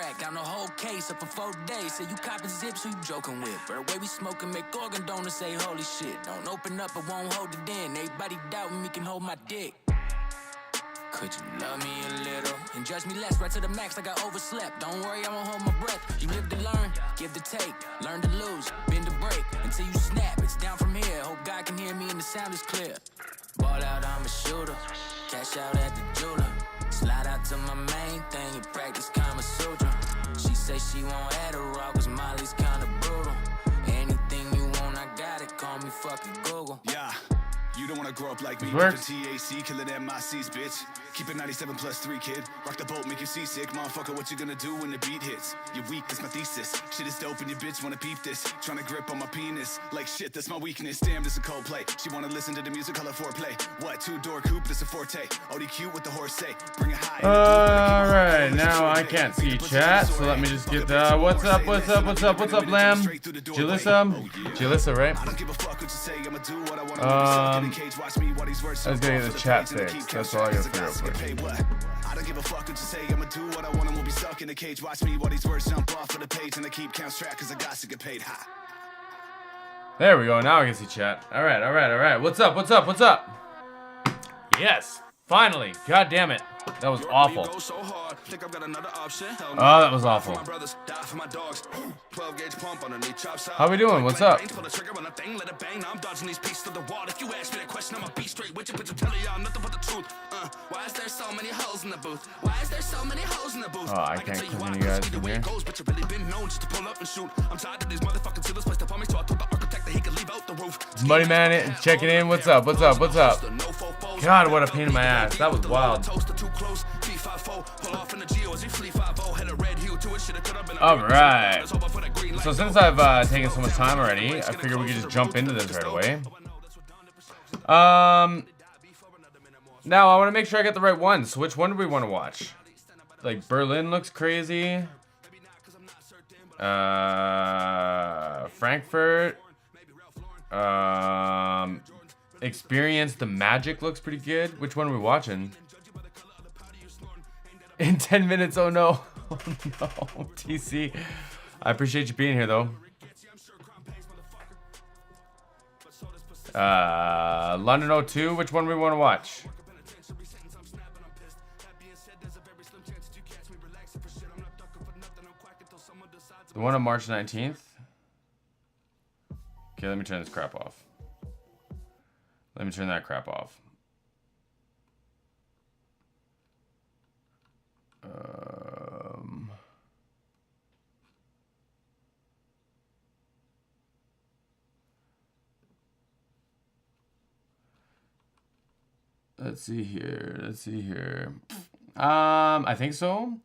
crack down the whole case up for 4 days. Say you copping zips, who you joking with? But the way we smoking, make organ donors say holy shit. Don't open up, it won't hold it in. Everybody doubting me can hold my dick. Could you love me a little and judge me less? Right to the max like I overslept. Don't worry, I won't hold my breath. You live to learn, give to take, learn to lose, bend to break until you snap. It's down from here. Hope God can hear me and the sound is clear. Ball out, I'm a shooter. Cash out at the jeweler. Slide out to my main thing and practice Kama Sutra. She say she won't add a rock cause Molly's kinda brutal. Anything you want, I got it. Call me fucking Google. Yeah. You don't wanna grow up like me, TAC, killing MICs, bitch. Keep it 97 plus 3, kid. Rock the boat, make you seasick. Motherfucker, what you gonna do when the beat hits? You're weak, that's my thesis. Shit is dope and your bitch wanna peep this. Tryna grip on my penis. Like shit, that's my weakness. Damn, this a cold play. She wanna listen to the music, call it foreplay. What, 2-door coupe, this a forte. OD cute with the horse say. Bring it high. Alright, now I can't see chat, so let me just get the what's up, Lamb? Jalissa, right? I don't give a fuck what you say, I'ma do what I wanna. I was gonna get the chat fixed. That's all I gotta figure out for. I don't give a fuck what you say, I'ma do what I want and we'll be stuck in a cage. Watch me while these words jump off of the page and I keep counts track cause I got to get paid. Ha. There we go, now I can see chat. Alright. What's up? Yes, finally. God damn it. That was awful. Oh, that was awful. How we doing? What's up? Oh, I can't continue guys from here. Money man checking in. What's up? God, what a pain in my ass. That was wild. Alright. So since I've taken so much time already, I figured we could just jump into this right away. Now I want to make sure I get the right one. So which one do we want to watch? Like Berlin looks crazy. Frankfurt. Experience the Magic looks pretty good. Which one are we watching? In 10 minutes, oh no. Oh no, TC. I appreciate you being here though. London 02, which one we want to watch? The one on March 19th? Okay, let me turn this crap off. Let me turn that crap off. Let's see here. I think so.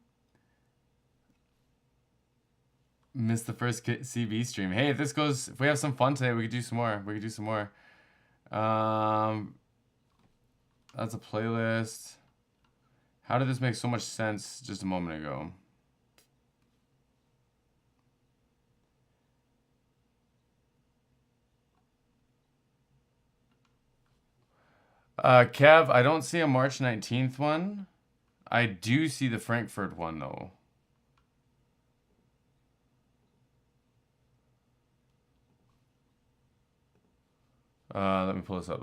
Missed the first CB stream. Hey, if we have some fun today, we could do some more. That's a playlist. How did this make so much sense just a moment ago? Kev, I don't see a March 19th one. I do see the Frankfurt one though. Let me pull this up.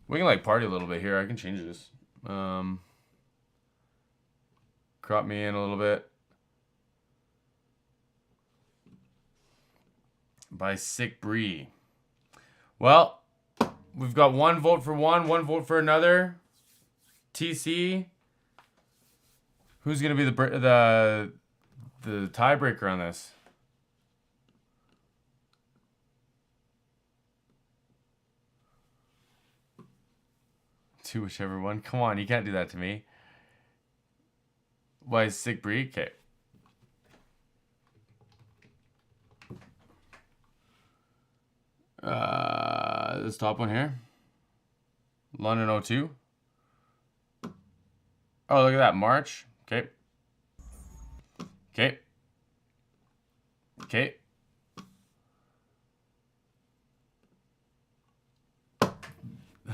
We can like party a little bit here. I can change this. Crop me in a little bit. By Sick Bree. Well, we've got one vote for one vote for another. TC. Who's gonna be the tiebreaker on this? To whichever one. Come on, you can't do that to me. Why is Sick Bree? Okay. This top one here. London 02. Oh, look at that. March. Okay.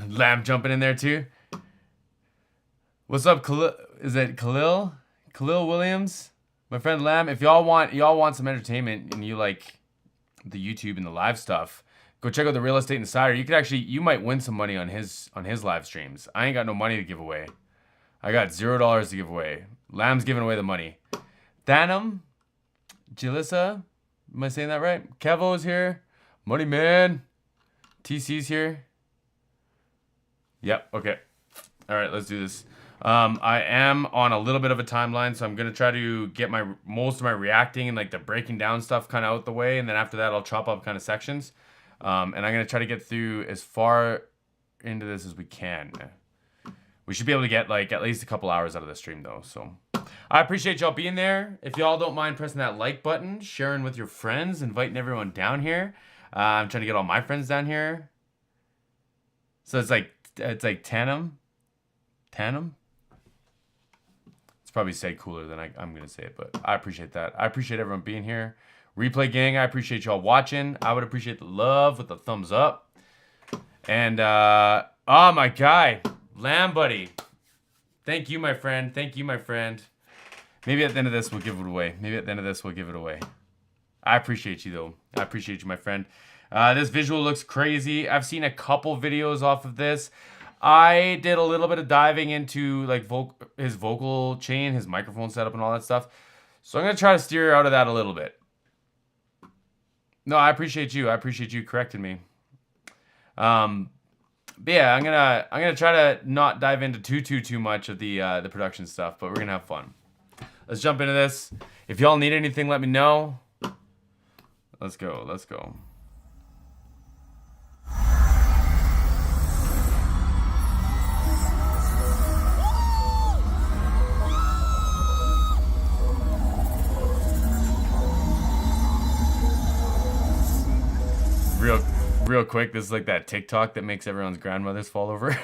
Lamb jumping in there too. What's up, is it Khalil Williams, my friend Lamb. If y'all want some entertainment and you like the YouTube and the live stuff, go check out the Real Estate Insider. You might win some money on his live streams. I ain't got no money to give away. I got $0 to give away. Lamb's giving away the money. Thanem, Jalissa, am I saying that right? Kevo's here. Money Man. TC's here. Yep, okay. All right, let's do this. I am on a little bit of a timeline, so I'm going to try to get most of my reacting and like the breaking down stuff kind of out the way, and then after that I'll chop up kind of sections. And I'm going to try to get through as far into this as we can. We should be able to get like at least a couple hours out of the stream though. So I appreciate y'all being there. If y'all don't mind pressing that like button, sharing with your friends, inviting everyone down here. I'm trying to get all my friends down here. So it's like Thanem. It's probably said cooler than I'm going to say it, but I appreciate that. I appreciate everyone being here. Replay gang, I appreciate y'all watching. I would appreciate the love with the thumbs up. And, oh, my guy, Lamb Buddy. Thank you, my friend. Thank you, my friend. Maybe at the end of this, we'll give it away. I appreciate you, though. I appreciate you, my friend. This visual looks crazy. I've seen a couple videos off of this. I did a little bit of diving into like his vocal chain, his microphone setup, and all that stuff. So I'm going to try to steer out of that a little bit. No, I appreciate you. I appreciate you correcting me. But yeah, I'm gonna try to not dive into too much of the production stuff, but we're gonna have fun. Let's jump into this. If y'all need anything, let me know. Let's go. Real quick, this is like that TikTok that makes everyone's grandmothers fall over.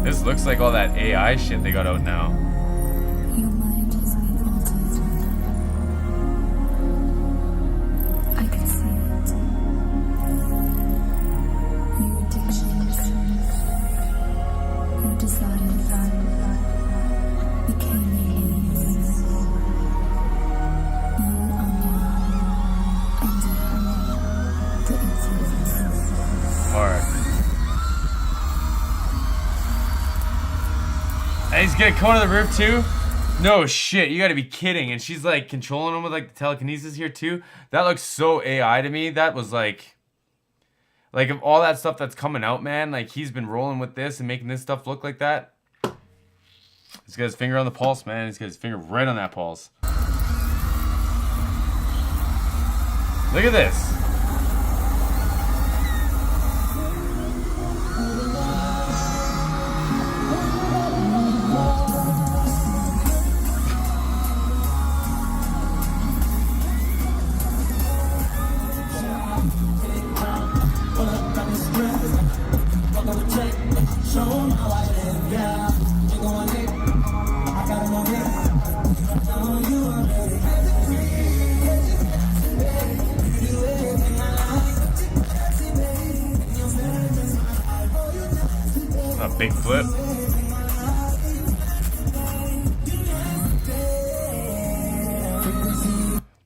This looks like all that AI shit they got out now. Your mind has been altered. I can see it. Your addictions, your desires became your needs. You are now under the influence. Hard. And he's gonna come to the roof too? No shit, you gotta be kidding. And she's like controlling him with like the telekinesis here too. That looks so AI to me. That was like of all that stuff that's coming out, man, like he's been rolling with this and making this stuff look like that. He's got his finger on the pulse, man. He's got his finger right on that pulse. Look at this. A big flip.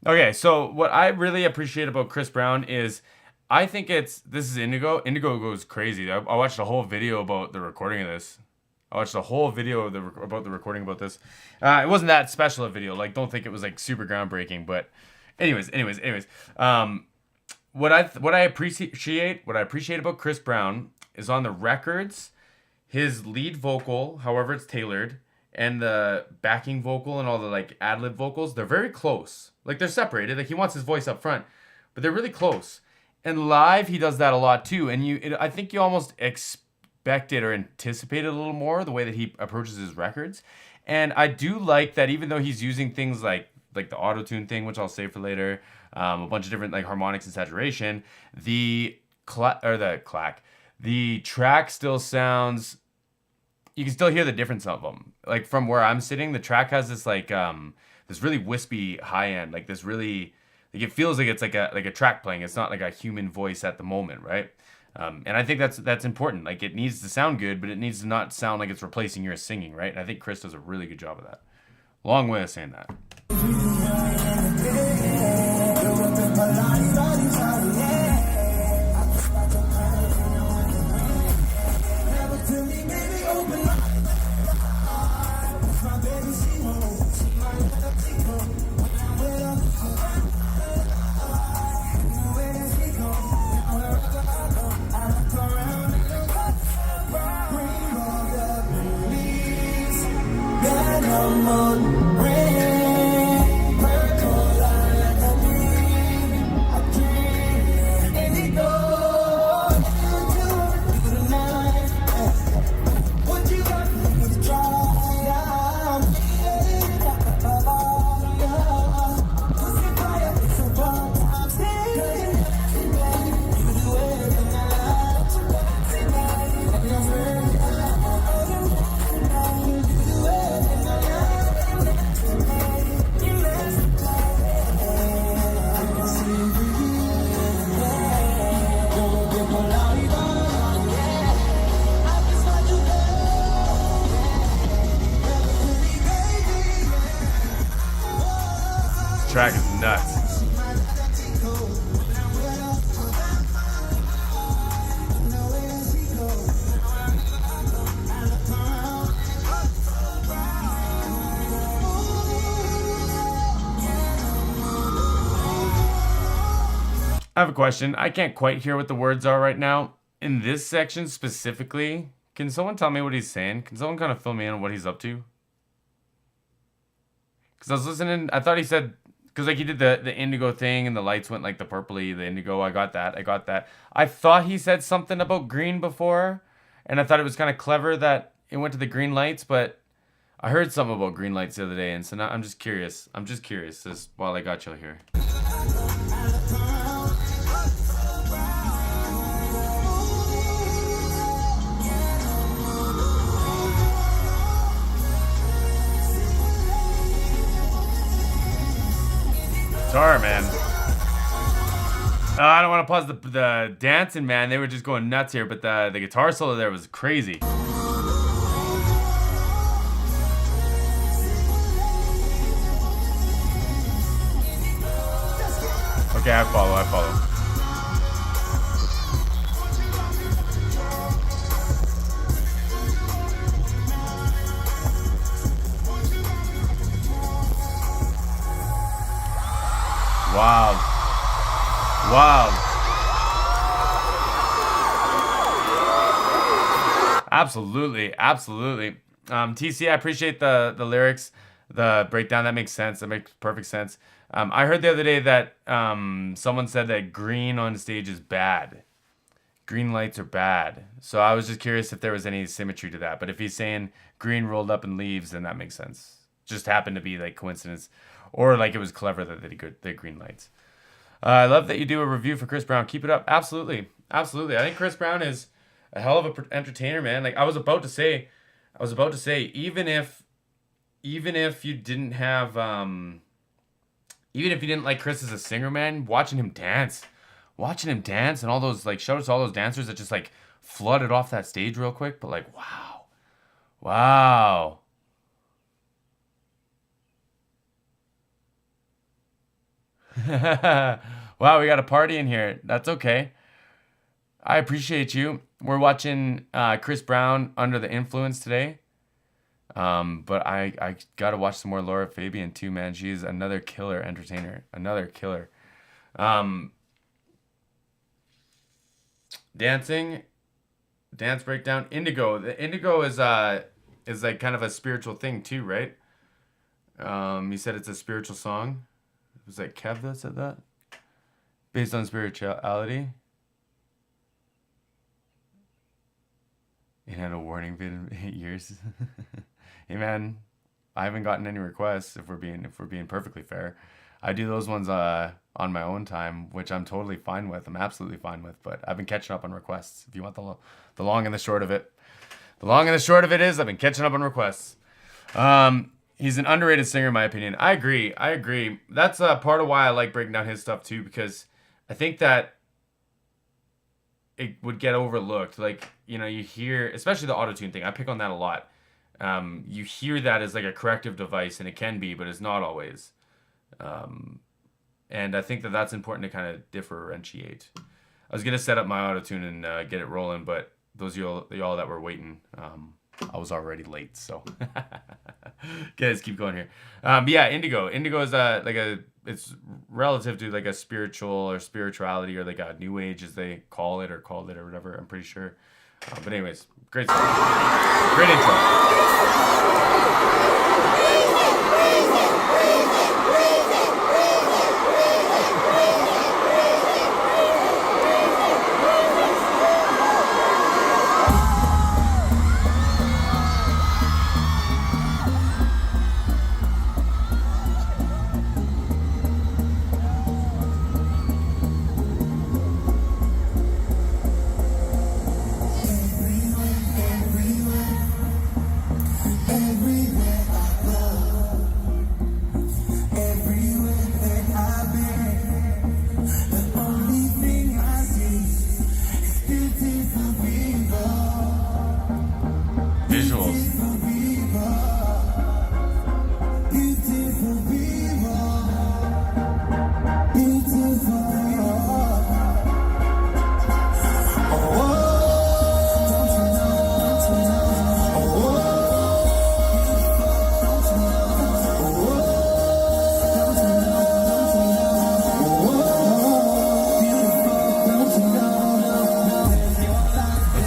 Okay, so what I really appreciate about Chris Brown is I think this is Indigo. Indigo goes crazy. I watched a whole video about the recording of this. I watched a whole video about the recording about this. It wasn't that special a video. Like, don't think it was like super groundbreaking. But, anyways. What I appreciate about Chris Brown is on the records, his lead vocal, however it's tailored, and the backing vocal and all the like ad-lib vocals, they're very close. Like they're separated. Like he wants his voice up front, but they're really close. And live, he does that a lot too. And I think you almost expected or anticipated a little more, the way that he approaches his records. And I do like that, even though he's using things like the auto-tune thing, which I'll save for later, a bunch of different like harmonics and saturation, the track still sounds, you can still hear the difference of them. Like from where I'm sitting, the track has this like this really wispy high end, like this really, like it feels like it's like a track playing. It's not like a human voice at the moment, right? And I think that's important. Like it needs to sound good, but it needs to not sound like it's replacing your singing, right? And I think Chris does a really good job of that. Long way of saying that. Track is nuts. I have a question. I can't quite hear what the words are right now. In this section specifically, can someone tell me what he's saying? Can someone kind of fill me in on what he's up to? Because I was listening, I thought he said, because like he did the indigo thing and the lights went like the purpley, the indigo. I got that. I thought he said something about green before, and I thought it was kind of clever that it went to the green lights, but I heard something about green lights the other day, and so now I'm just curious. Just while I got you here. Guitar, man. I don't want to pause the dancing, man. They were just going nuts here, but the guitar solo there was crazy. Okay, I follow. Wow. Absolutely. TC, I appreciate the lyrics, the breakdown. That makes sense. That makes perfect sense. I heard the other day that someone said that green on stage is bad. Green lights are bad. So I was just curious if there was any symmetry to that. But if he's saying green rolled up in leaves, then that makes sense. Just happened to be like coincidence. Or like it was clever that they got the green lights. I love that you do a review for Chris Brown. Keep it up. Absolutely. I think Chris Brown is a hell of a entertainer, man. Like I was about to say, even if you didn't have, even if you didn't like Chris as a singer, man, watching him dance and all those, like, shout out to all those dancers that just like flooded off that stage real quick. But like, wow. Wow, we got a party in here. That's okay. I appreciate you. We're watching Chris Brown Under the Influence today. But I gotta watch some more Laura Fabian too, man. She's another killer entertainer. Another killer. Dance breakdown. Indigo. The Indigo is like kind of a spiritual thing too, right? You said it's a spiritual song. Was that Kev that said that? Based on spirituality. It had a warning vid in 8 years. Hey man, I haven't gotten any requests if we're being perfectly fair. I do those ones on my own time, which I'm totally fine with. I'm absolutely fine with, but I've been catching up on requests. If you want the long and the short of it. The long and the short of it is I've been catching up on requests. He's an underrated singer in my opinion. I agree. That's part of why I like breaking down his stuff too, because I think that it would get overlooked. Like, you know, you hear, especially the auto-tune thing. I pick on that a lot. You hear that as like a corrective device, and it can be, but it's not always. And I think that that's important to kind of differentiate. I was going to set up my auto-tune and get it rolling, but those y'all that were waiting, I was already late, so. Guys, keep going here. But yeah, Indigo. Indigo is it's relative to like a spiritual or spirituality or like a new age as they called it or whatever, I'm pretty sure. But anyways, great song. Great intro.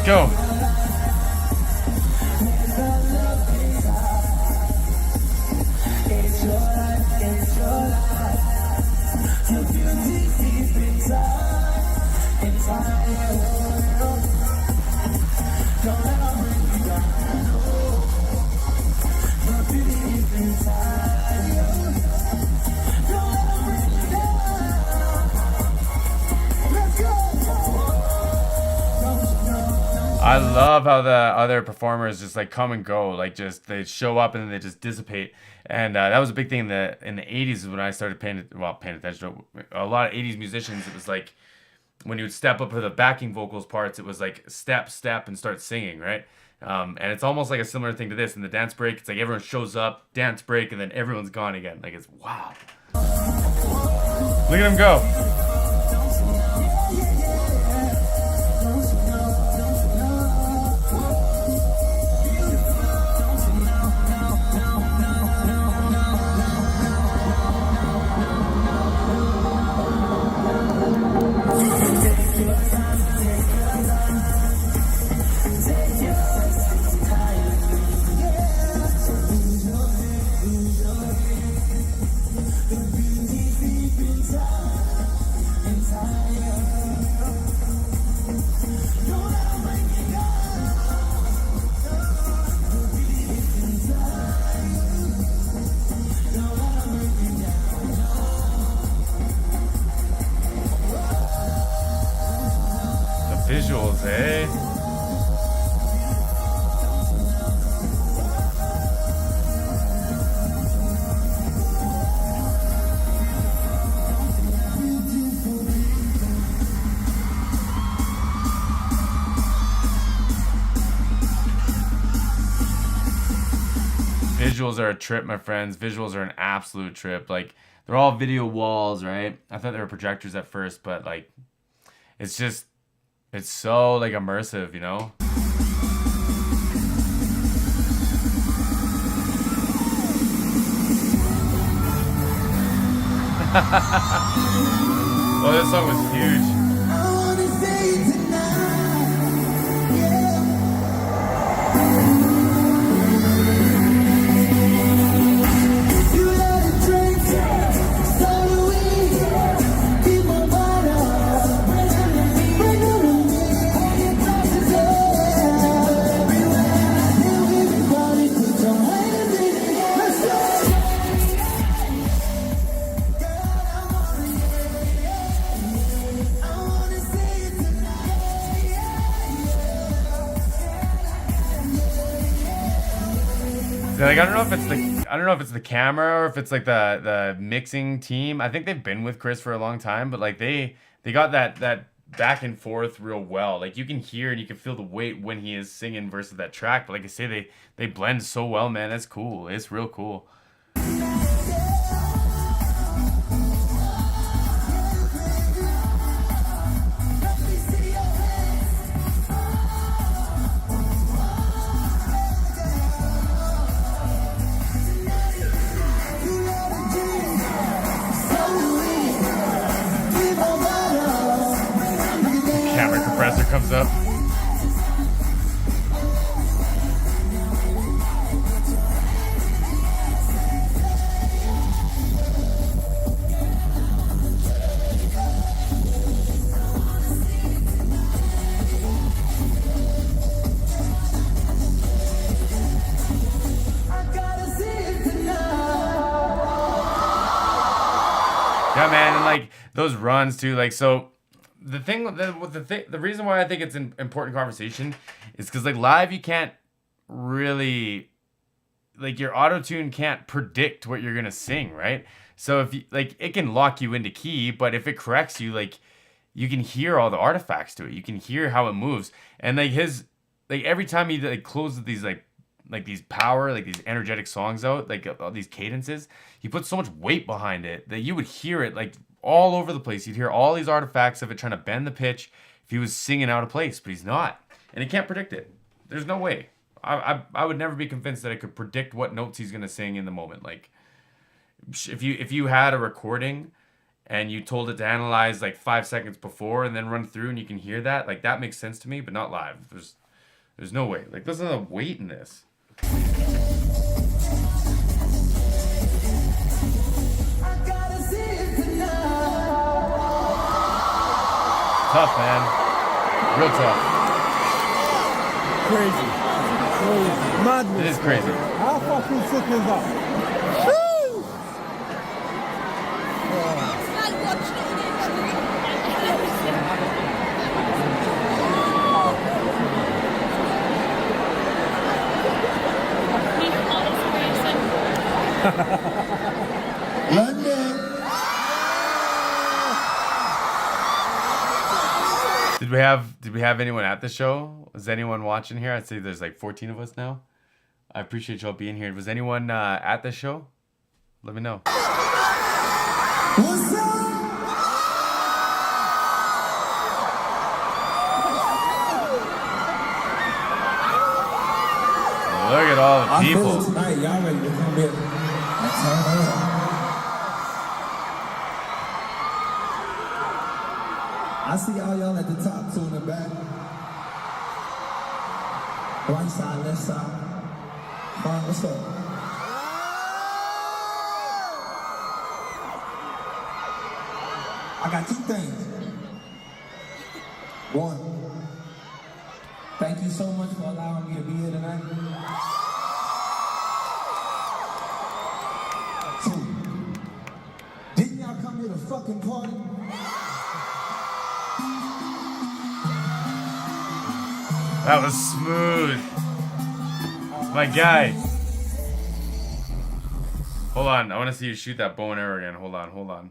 Go. I love how the other performers just like come and go, like just they show up and then they just dissipate, and that was a big thing in the 80s when I started paying attention to a lot of 80s musicians. It was like when you would step up for the backing vocals parts, it was like step and start singing, right? And it's almost like a similar thing to this in the dance break. It's like everyone shows up, dance break, and then everyone's gone again. Like it's wow. Look at him go. Visuals, eh? Visuals are a trip, my friends. Visuals are an absolute trip. Like, they're all video walls, right? I thought they were projectors at first, but like, it's just, it's so like immersive, you know? Oh, this song was huge. Like, I don't know if it's the camera or if it's like the mixing team. I think they've been with Chris for a long time, but like they got that back and forth real well. Like you can hear and you can feel the weight when he is singing versus that track. But like I say, they blend so well, man. That's cool. It's real cool. Camera compressor comes up. Yeah, man, and like those runs too, like so. The reason why I think it's an important conversation is because like live you can't really, like your auto tune can't predict what you're gonna sing, right? So if you like, it can lock you into key, but if it corrects you, like you can hear all the artifacts to it. You can hear how it moves, and like every time he like closes these like these power, like these energetic songs out, like all these cadences, he puts so much weight behind it that you would hear it like all over the place. You'd hear all these artifacts of it trying to bend the pitch if he was singing out of place, but he's not. And he can't predict it. There's no way. I would never be convinced that I could predict what notes he's going to sing in the moment. Like if you had a recording and you told it to analyze like 5 seconds before and then run through and you can hear that, like that makes sense to me, but not live. There's no way. Like there's no weight in this. Tough, man. Real tough. Crazy. Madness. It is crazy. How fucking sick is that? Woo! It's like watching it in London. Did we have anyone at the show? Was anyone watching here? I'd say there's like 14 of us now. I appreciate y'all being here. Was anyone at the show? Let me know. What's up? Look at all the people. Tonight, y'all ready to come here? I see all y'all at the top, two in the back. Right side, left side. Fine, what's up? I got two things. One, thank you so much for allowing me to be here tonight. Two, didn't y'all come here to fucking party? That was smooth. My guy. Hold on. I want to see you shoot that bow and arrow again. Hold on.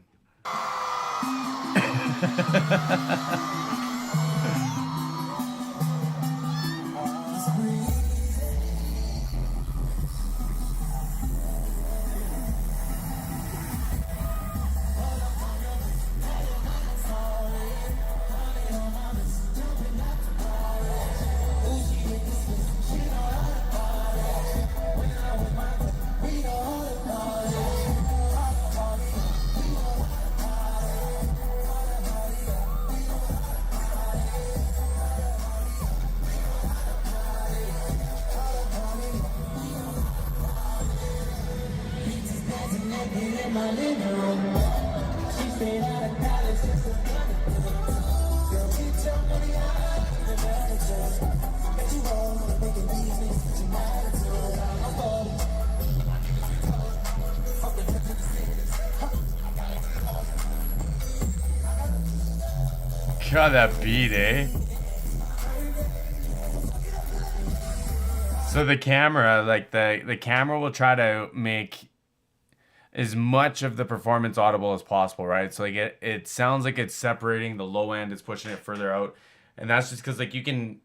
God, that beat, eh? So the camera, like the camera will try to make as much of the performance audible as possible, right? So like it sounds like it's separating the low end, it's pushing it further out. And that's just because like you can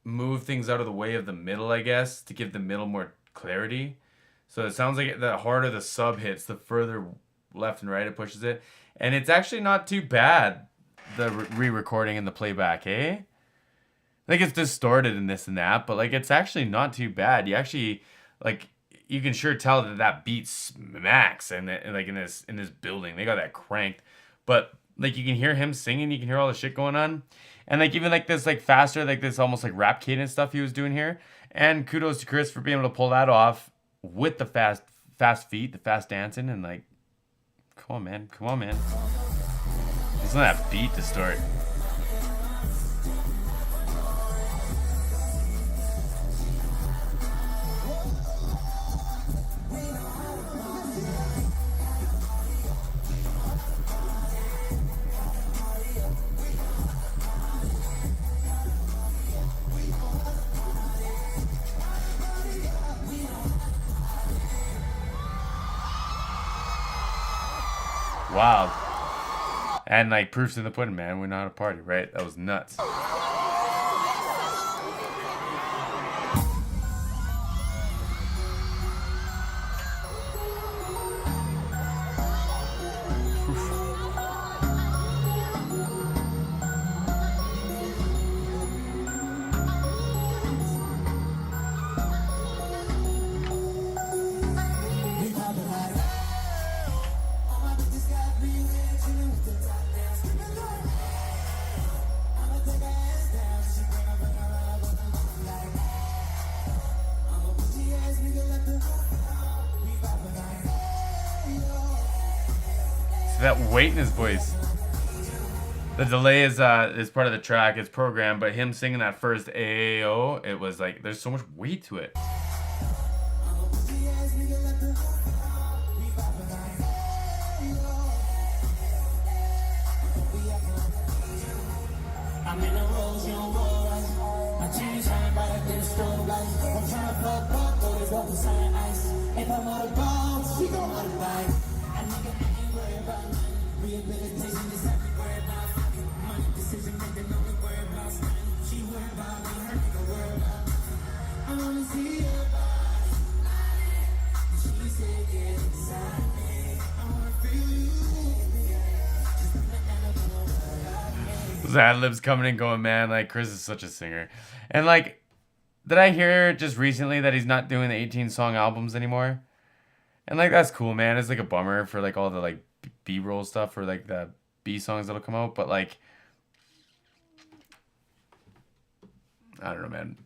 move things out of the way of the middle, I guess, to give the middle more clarity. So it sounds like the harder the sub hits, the further left and right it pushes it. And it's actually not too bad, the re-recording and the playback, eh? Like it's distorted and this and that, but like it's actually not too bad. You actually like you can sure tell that beat smacks and like in this building they got that cranked, but like you can hear him singing, you can hear all the shit going on, and like even like this like faster like this almost like rap cadence stuff he was doing here. And kudos to Chris for being able to pull that off with the fast feet, the fast dancing, and like come on man, listen to that beat distort. Wow. And like proofs in the pudding, man. We're not a party, right? That was nuts. That weight in his voice. The delay is part of the track. It's programmed, but him singing that first AAO, it was like there's so much weight to it. Those ad-libs coming and going, man. Like, Chris is such a singer. And, like, did I hear just recently that he's not doing the 18-song albums anymore? And, like, that's cool, man. It's, like, a bummer for, like, all the, like, B-roll stuff or, like, the B songs that'll come out. But, like, I don't know, man.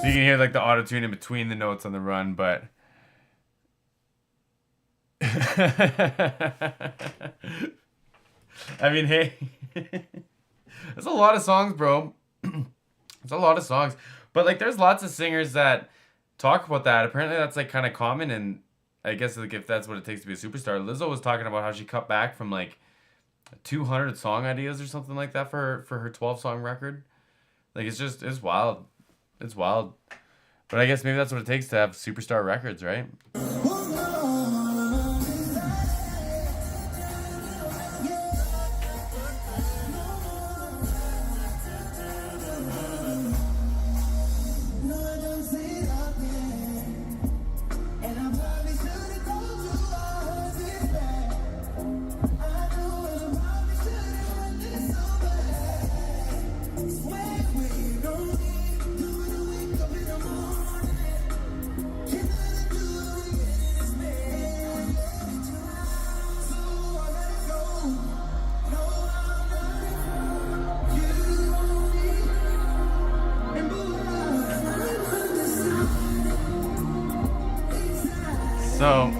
So you can hear like the auto-tune in between the notes on the run, but I mean, hey, that's a lot of songs, bro. It's a lot of songs, but like there's lots of singers that talk about that. Apparently that's like kind of common, and I guess like if that's what it takes to be a superstar. Lizzo was talking about how she cut back from like 200 song ideas or something like that for her 12-song record. Like it's wild. It's wild. But I guess maybe that's what it takes to have superstar records, right? So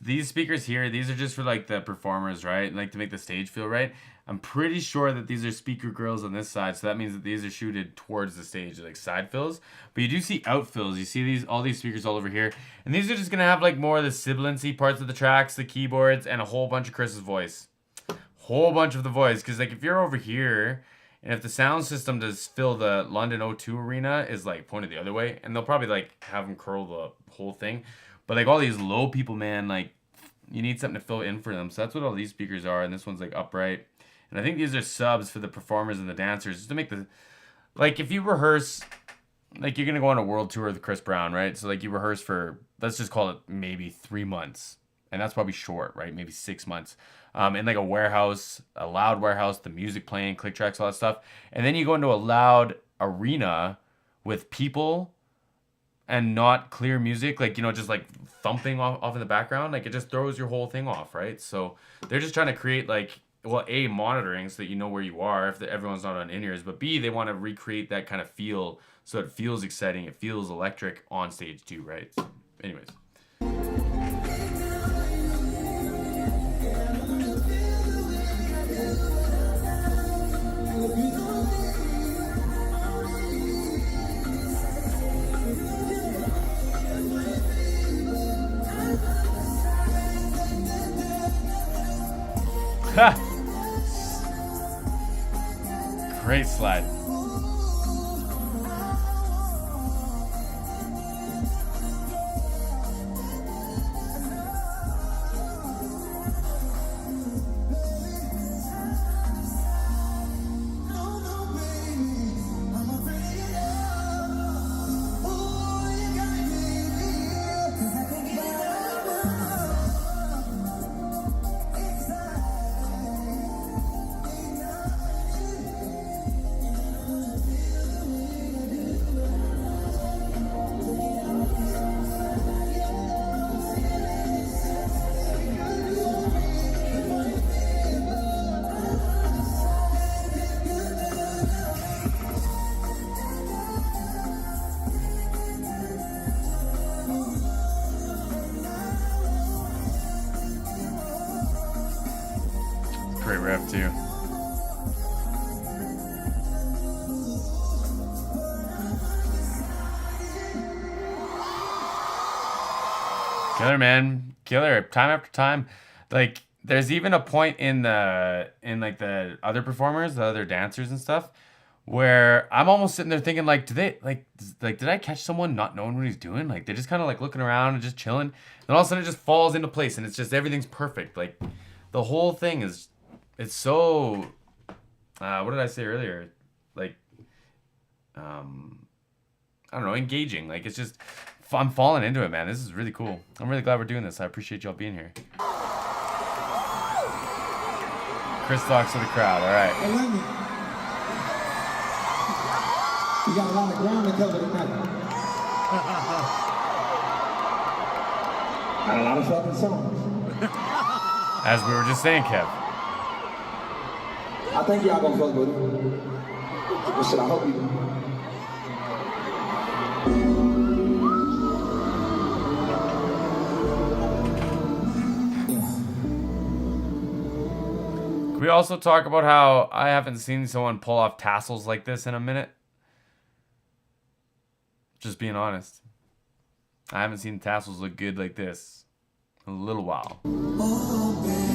these speakers here, these are just for like the performers, right? Like to make the stage feel right. I'm pretty sure that these are speaker grills on this side, so that means that these are shooted towards the stage, like side fills. But you do see out fills. You see all these speakers all over here, and these are just gonna have like more of the siblincy parts of the tracks, the keyboards, and a whole bunch of Chris's voice, whole bunch of the voice. Because like if you're over here, and if the sound system does fill the London O2 arena is like pointed the other way, and they'll probably like have them curl the whole thing. But like all these low people, man, like you need something to fill in for them. So that's what all these speakers are, and this one's like upright. And I think these are subs for the performers and the dancers, just to make the, like if you rehearse, like you're gonna go on a world tour with Chris Brown, right? So like you rehearse for, let's just call it maybe 3 months, and that's probably short, right? Maybe 6 months, in like a warehouse, a loud warehouse, the music playing, click tracks, all that stuff, and then you go into a loud arena with people and not clear music, like, you know, just like thumping off in the background, like it just throws your whole thing off, right? So they're just trying to create like, well, A, monitoring so that you know where you are if everyone's not on in-ears, but B, they want to recreate that kind of feel so it feels exciting, it feels electric on stage too, right? So, anyways. Ha! Great slide. Great rev too. Killer, man, killer. Time after time, like there's even a point in like the other performers, the other dancers and stuff, where I'm almost sitting there thinking like, do they like did I catch someone not knowing what he's doing? Like they're just kind of like looking around and just chilling, and all of a sudden it just falls into place and it's just everything's perfect. Like the whole thing is. It's so, what did I say earlier? Like, I don't know, engaging. Like, it's just, I'm falling into it, man. This is really cool. I'm really glad we're doing this. I appreciate y'all being here. Chris talks to the crowd. All right. Hey, Lenny. You got a lot of ground to cover tonight. Got a lot of fucking songs. As we were just saying, Kev. I think y'all gonna fuck with it. Well, shit, I hope you do. Can we also talk about how I haven't seen someone pull off tassels like this in a minute? Just being honest. I haven't seen tassels look good like this in a little while. Oh, baby.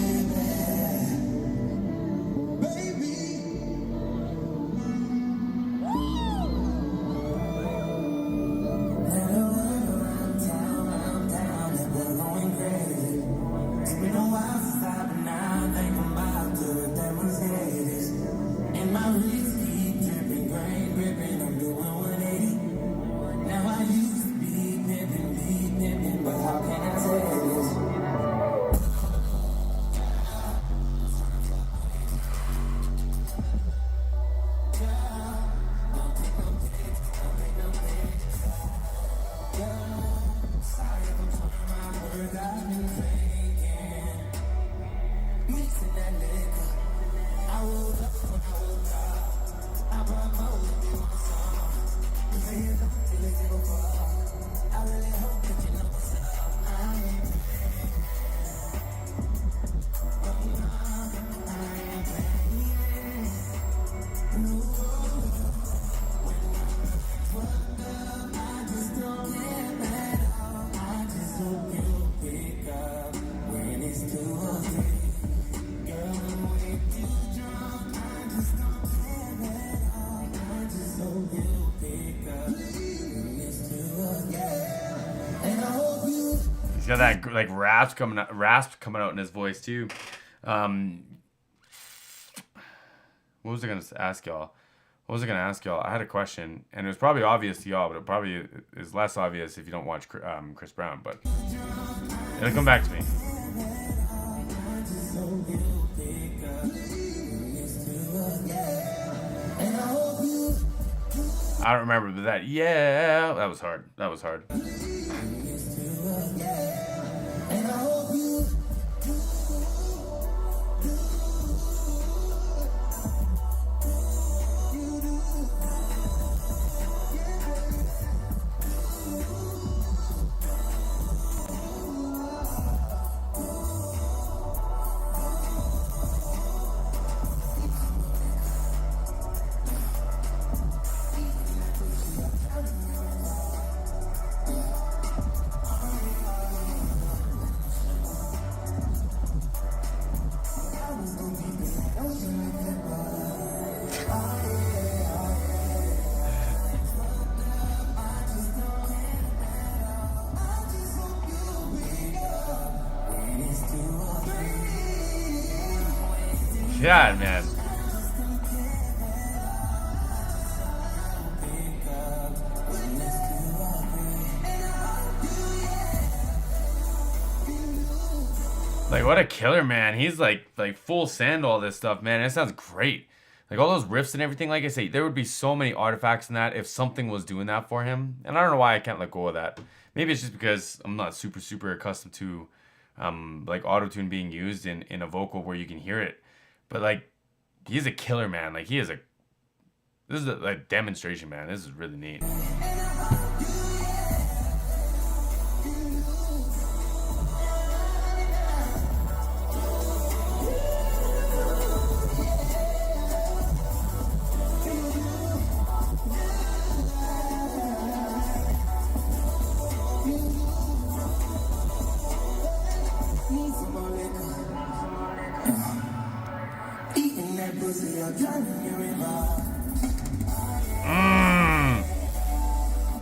He's got that like rasp coming out in his voice too. What was I gonna ask y'all? I had a question, and it was probably obvious to y'all, but it probably is less obvious if you don't watch Chris Brown. But it'll come back to me. I don't remember, but that was hard. That was hard. God, man. Like, what a killer, man. He's like full send all this stuff, man. It sounds great. Like all those riffs and everything, like I say, there would be so many artifacts in that if something was doing that for him. And I don't know why I can't let go of that. Maybe it's just because I'm not super accustomed to like auto-tune being used in a vocal where you can hear it. But like, he's a killer, man. Like this is a demonstration, man. This is really neat.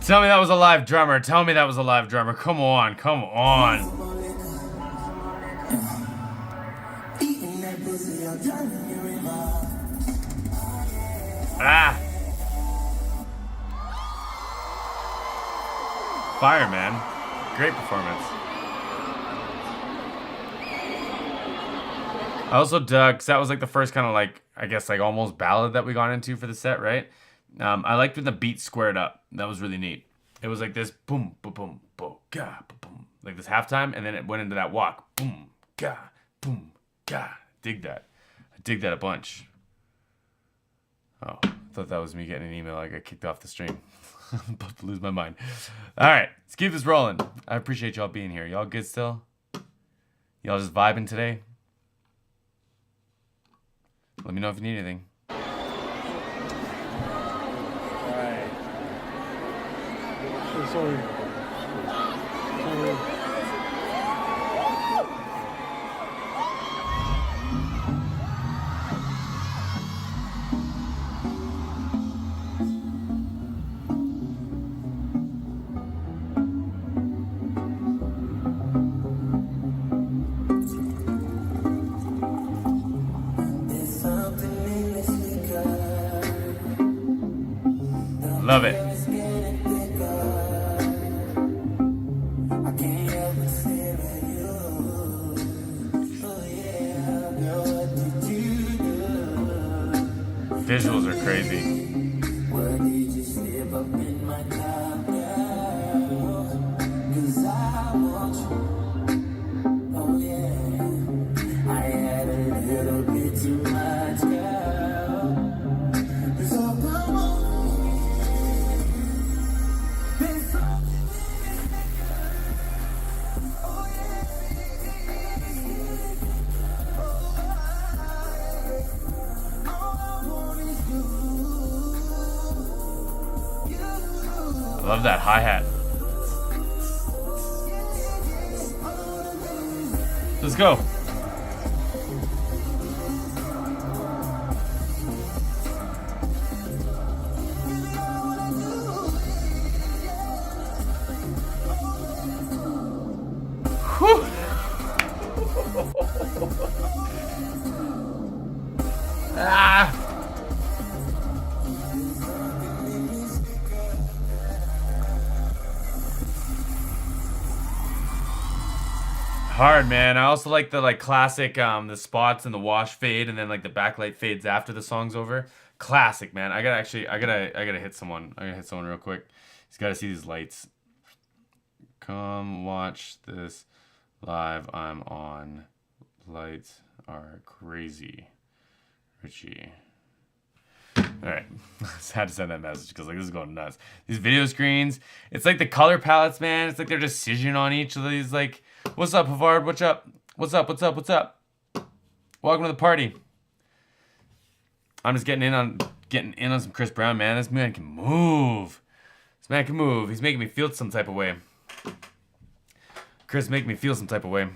Tell me that was a live drummer. Tell me that was a live drummer. Come on. Ah. Fire, man. Great performance. I also dug, because that was like the first kind of like, I guess like almost ballad that we got into for the set, right? I liked when the beat squared up. That was really neat. It was like this boom, boom, boom, boom, ga, boom, like this halftime, and then it went into that walk, boom, ga, boom, ga. Dig that. I dig that a bunch. Oh, I thought that was me getting an email. I got kicked off the stream. I'm about to lose my mind. All right, let's keep this rolling. I appreciate y'all being here. Y'all good still? Y'all just vibing today? Let me know if you need anything. Sorry. Love it. Visuals are crazy. Love that hi-hat. Let's go. Whew. Ah. Hard, man. I also like the classic the spots and the wash fade and then like the backlight fades after the song's over. Classic, man. I gotta hit someone. I gotta hit someone real quick. He's gotta see these lights. Come watch this live. I'm on. Lights are crazy. Richie. Alright. I just had to send that message because like this is going nuts. These video screens, it's like the color palettes, man. It's like they're decision on each of these like, what's up, Havard? What's up? What's up? What's up? What's up? Welcome to the party. I'm just getting in on some Chris Brown, man. This man can move. This man can move. He's making me feel some type of way. Chris, make me feel some type of way.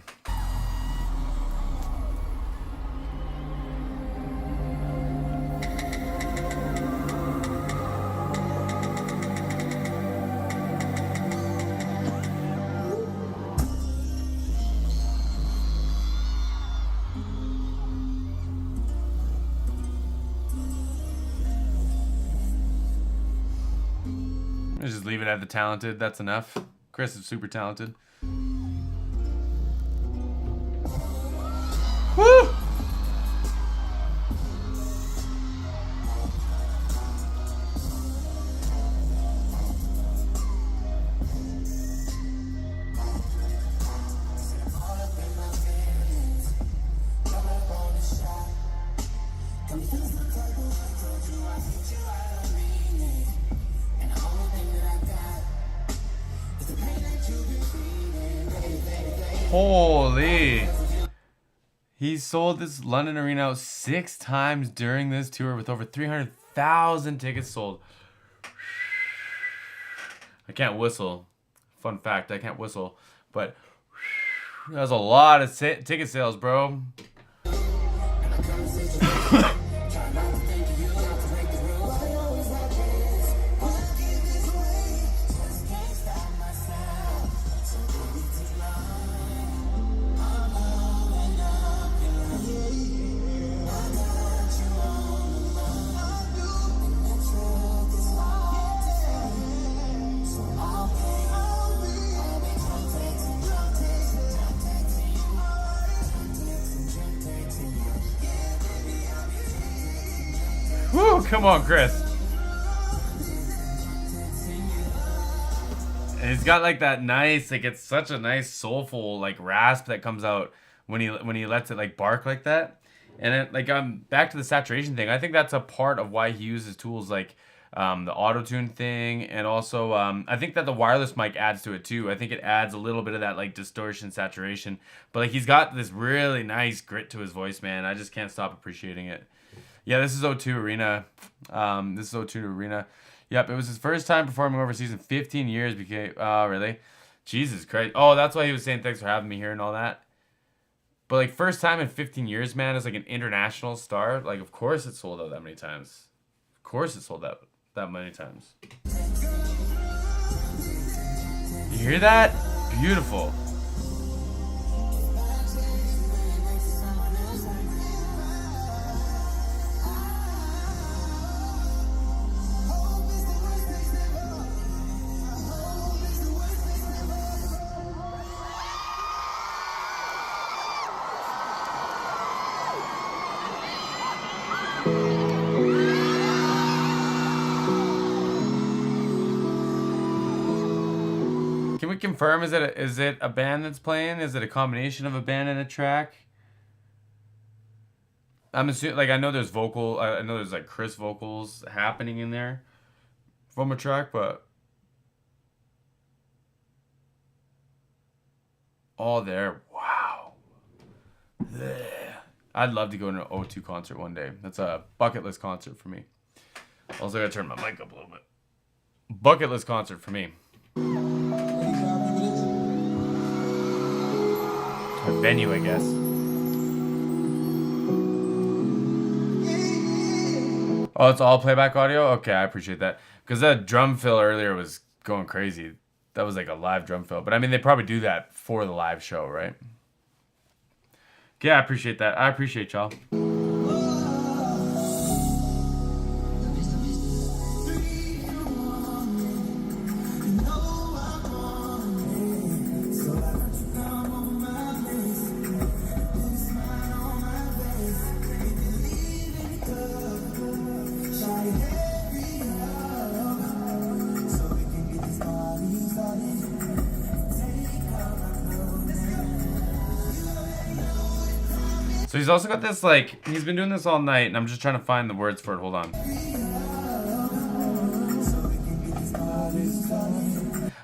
Let's just leave it at the talented. That's enough. Chris is super talented. Woo! Holy. He sold this London arena out 6 times during this tour with over 300,000 tickets sold. I can't whistle. Fun fact, I can't whistle. But that was a lot of ticket sales, bro. Woo, come on, Chris. And he's got like that nice, like it's such a nice soulful like rasp that comes out when he lets it like bark like that. And it, like back to the saturation thing. I think that's a part of why he uses tools like the auto-tune thing, and also I think that the wireless mic adds to it too. I think it adds a little bit of that like distortion, saturation. But like he's got this really nice grit to his voice, man. I just can't stop appreciating it. Yeah, this is O2 Arena. This is O2 Arena. Yep, it was his first time performing overseas in 15 years. Oh, really? Jesus Christ. Oh, that's why he was saying thanks for having me here and all that. But like first time in 15 years, man, as like an international star. Like of course it sold out that many times. Of course it sold out that many times. You hear that? Beautiful. Can we confirm, is it a band that's playing? Is it a combination of a band and a track? I'm assuming, like, I know there's like Chris vocals happening in there from a track, but all there. Wow. Blech. I'd love to go to an O2 concert one day. That's a bucket list concert for me. Also, I gotta turn my mic up a little bit. Bucket list concert for me. A venue, I guess. Oh, it's all playback audio? Okay, I appreciate that. Because that drum fill earlier was going crazy. that was like a live drum fill. But I mean, they probably do that for the live show, right? Yeah, I appreciate that. I appreciate y'all. So he's also got this, like, he's been doing this all night, and I'm just trying to find the words for it. Hold on.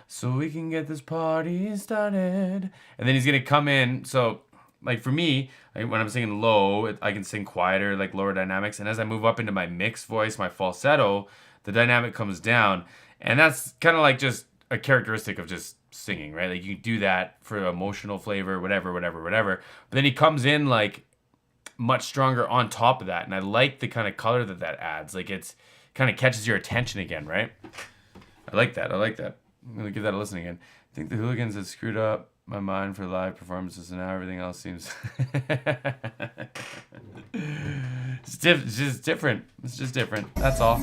So we can get this party started. And then he's going to come in. So, like, for me, like, when I'm singing low, I can sing quieter, like lower dynamics. And as I move up into my mixed voice, my falsetto, the dynamic comes down. And that's kind of like just a characteristic of just singing, right? Like, you can do that for emotional flavor, whatever. But then he comes in, like, much stronger on top of that, and I like the kind of color that adds. Like, it's kind of catches your attention again, right? I like that. I'm gonna give that a listen again. I think the Hooligans have screwed up my mind for live performances, and now everything else seems it's just different. It's just different. That's all.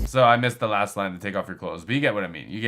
So I missed the last line to take off your clothes, but you get what I mean.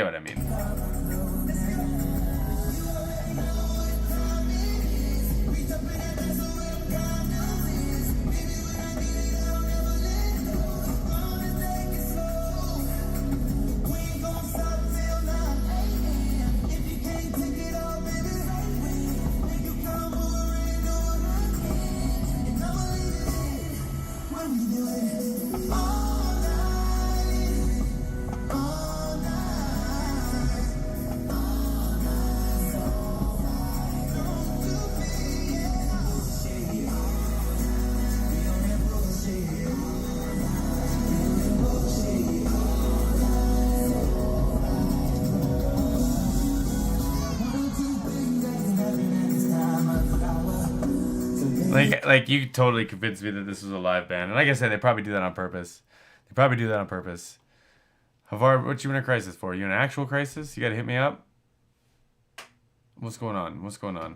Like you totally convinced me that this was a live band. And like I said, they probably do that on purpose. Havar, what you in a crisis for? You in an actual crisis? You gotta hit me up? What's going on?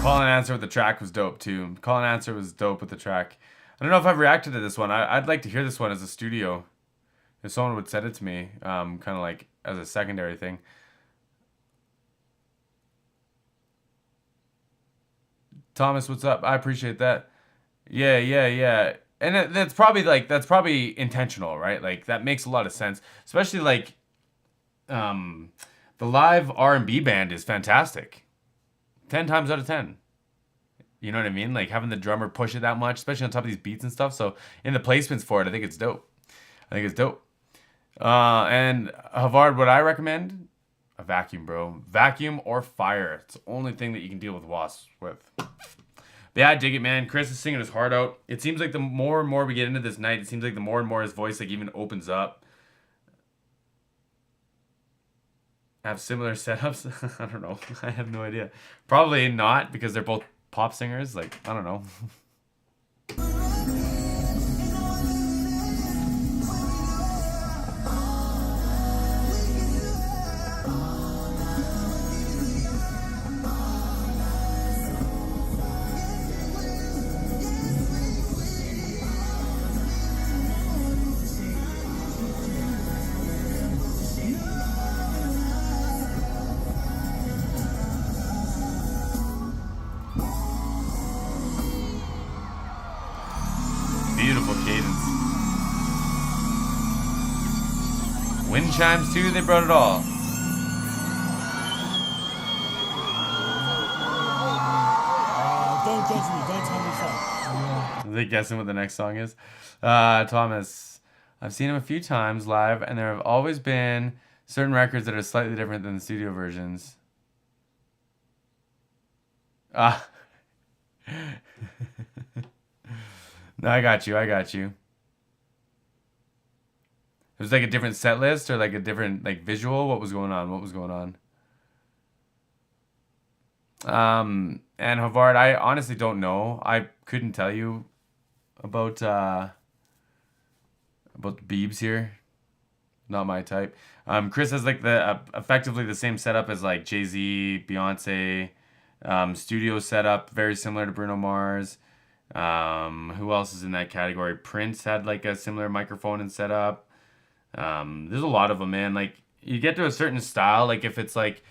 Call and answer with the track was dope too. Call and answer was dope with the track. I don't know if I've reacted to this one. I'd like to hear this one as a studio. If someone would send it to me, kind of like as a secondary thing. Thomas, what's up? I appreciate that. Yeah. And that's probably intentional, right? Like that makes a lot of sense, especially like the live R&B band is fantastic. 10 times out of 10. You know what I mean? Like having the drummer push it that much, especially on top of these beats and stuff. So in the placements for it, I think it's dope. And Havard, what I recommend? A vacuum, bro. Vacuum or fire. It's the only thing that you can deal with wasps with. But yeah, I dig it, man. Chris is singing his heart out. It seems like the more and more we get into this night, it seems like the more and more his voice like even opens up. Have similar setups? I don't know. I have no idea. Probably not, because they're both pop singers. Like, I don't know. chimes too. They brought it all. Don't judge me. Don't tell me stuff. Are they guessing what the next song is? Thomas, I've seen him a few times live, and there have always been certain records that are slightly different than the studio versions. No, I got you. It was like a different set list or like a different like visual. What was going on? And Havard, I honestly don't know. I couldn't tell you about the Biebs here. Not my type. Chris has like the effectively the same setup as like Jay-Z, Beyonce, studio setup, very similar to Bruno Mars. Who else is in that category? Prince had like a similar microphone and setup. There's a lot of them, man. Like you get to a certain style, like if it's like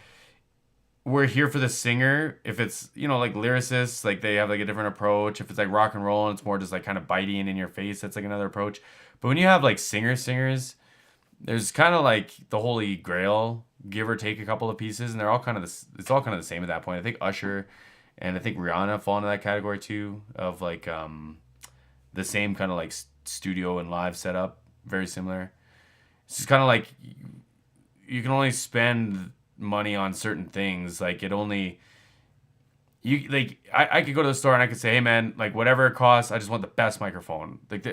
we're here for the singer, if it's, you know, like lyricists, like they have like a different approach. If it's like rock and roll and it's more just like kind of bitey and in your face, that's like another approach. But when you have like singers, there's kind of like the holy grail, give or take a couple of pieces, and they're all kind of it's all kind of the same at that point. I think Usher and I think Rihanna fall into that category too, of like the same kind of like studio and live setup, very similar. It's just kind of like you can only spend money on certain things. Like it only you like I could go to the store and I could say, hey man, like whatever it costs, I just want the best microphone. Like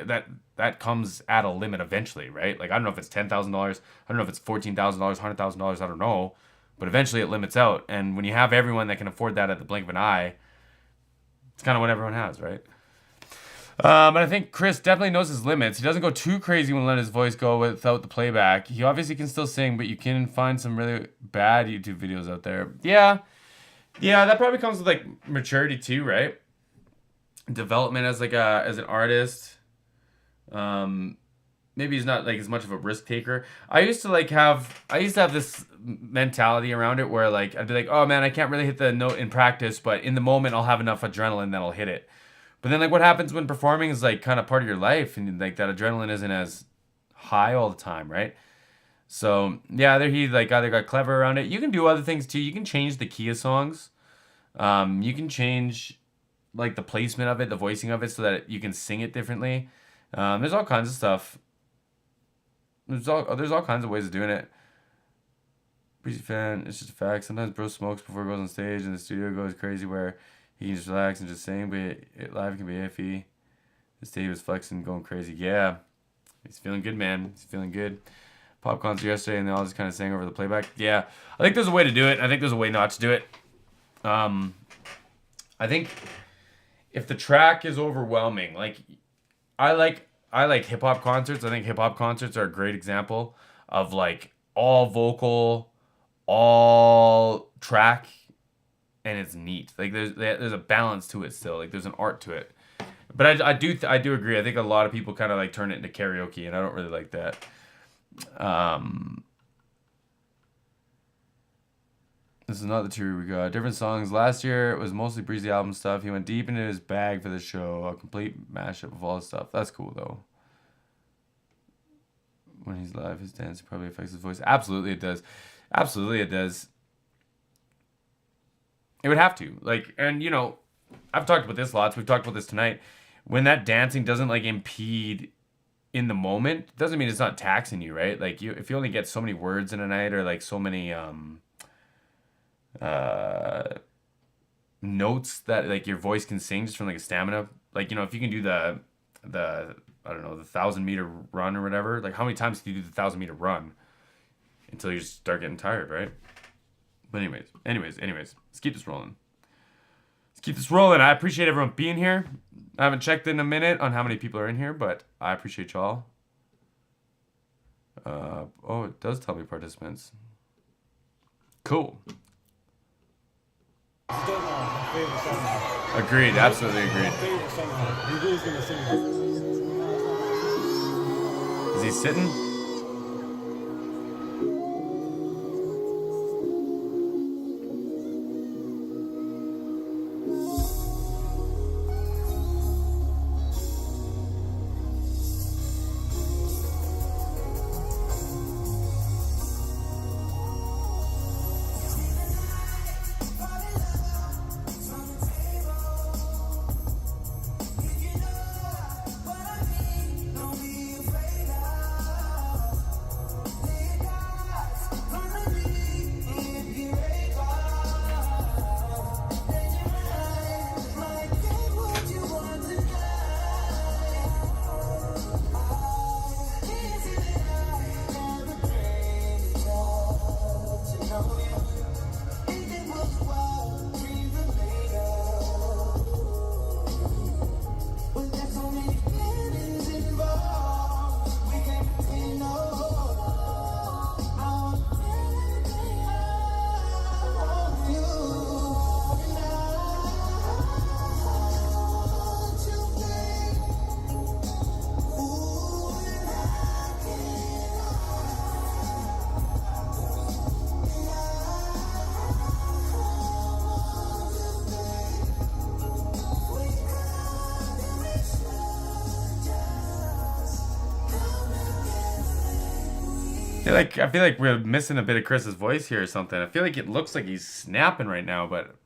that comes at a limit eventually, right? Like I don't know if it's $10,000, I don't know if it's $14,000, $100,000, I don't know, but eventually it limits out. And when you have everyone that can afford that at the blink of an eye, it's kind of what everyone has, right? But I think Chris definitely knows his limits. He doesn't go too crazy when letting his voice go without the playback. He obviously can still sing, but you can find some really bad YouTube videos out there. Yeah, that probably comes with like maturity too, right? Development as like as an artist. Maybe he's not like as much of a risk taker. I used to have this mentality around it where like I'd be like, oh man, I can't really hit the note in practice, but in the moment I'll have enough adrenaline that I'll hit it. But then like what happens when performing is like kind of part of your life and like that adrenaline isn't as high all the time, right? So yeah, he like either got clever around it. You can do other things too. You can change the key of songs. You can change like the placement of it, the voicing of it, so that you can sing it differently. There's all kinds of stuff. There's all kinds of ways of doing it. Breezy fan, it's just a fact. Sometimes bro smokes before he goes on stage and the studio goes crazy where he can just relax and just sing, but it live can be iffy. This day he was flexing, going crazy. Yeah, he's feeling good, man. He's feeling good. Pop concert yesterday, and they all just kind of sang over the playback. Yeah, I think there's a way to do it. I think there's a way not to do it. I think if the track is overwhelming, like I like hip hop concerts. I think hip hop concerts are a great example of like all vocal, all track. And it's neat. Like there's a balance to it still. Like there's an art to it. But I do agree. I think a lot of people kind of like turn it into karaoke, and I don't really like that. This is not the tour we got. Different songs. Last year it was mostly Breezy album stuff. He went deep into his bag for the show. A complete mashup of all his stuff. That's cool though. When he's live, his dance probably affects his voice. Absolutely it does. Absolutely it does. It would have to. Like, and you know, I've talked about this lots. We've talked about this tonight. When that dancing doesn't like impede in the moment, it doesn't mean it's not taxing you, right? Like if you only get so many words in a night or like so many notes that like your voice can sing just from like a stamina, like, you know, if you can do the I don't know, the 1,000-meter run or whatever, like how many times can you do the 1,000-meter run until you just start getting tired, right? But anyways, let's keep this rolling. I appreciate everyone being here. I haven't checked in a minute on how many people are in here, but I appreciate y'all. Oh, it does tell me participants. Cool. Agreed, absolutely agreed. Is he sitting? feel like we're missing a bit of Chris's voice here or something. I feel like it looks like he's snapping right now, but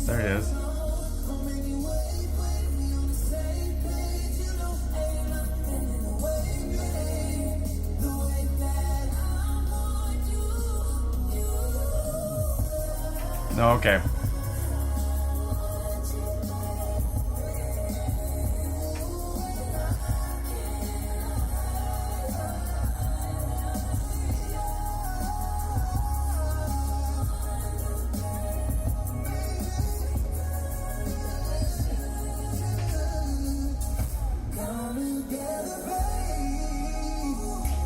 there it is. No, okay.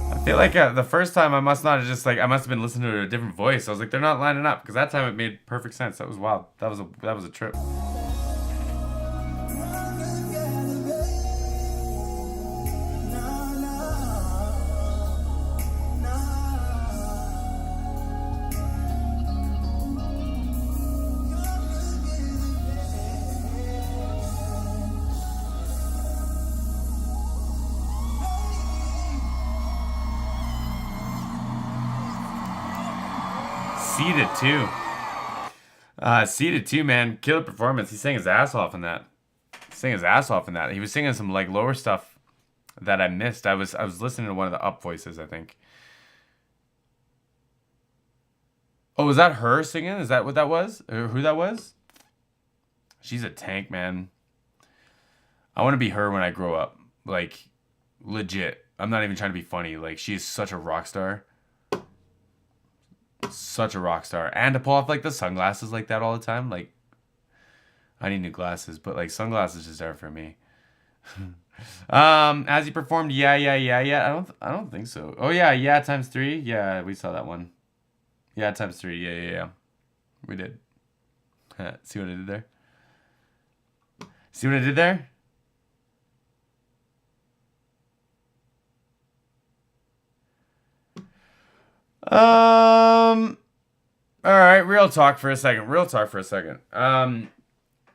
I feel like the first time I must have been listening to a different voice. I was like, they're not lining up, because that time it made perfect sense. That was wild. That was a trip. Seated too, man. Killer performance. He sang his ass off in that. He was singing some like lower stuff that I missed. I was listening to one of the up voices, I think. Oh, was that her singing? Is that what that was? Or who that was? She's a tank, man. I want to be her when I grow up. Like, legit. I'm not even trying to be funny. Like, she's such a rock star. Such a rock star. And to pull off like the sunglasses like that all the time, like, I need new glasses, but like sunglasses just aren't for me. As he performed yeah. I don't think so. Oh yeah times 3. Yeah, we saw that one. Yeah times 3. Yeah. We did. See what I did there? See what I did there? All right, real talk for a second.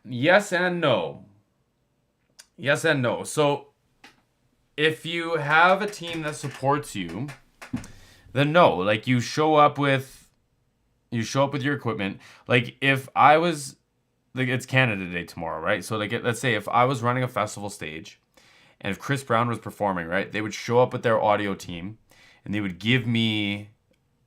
Yes and no. So, if you have a team that supports you, then no. Like, you show up with your equipment. Like, if I was, like, it's Canada Day tomorrow, right? So, like, let's say if I was running a festival stage, and if Chris Brown was performing, right, they would show up with their audio team, and they would give me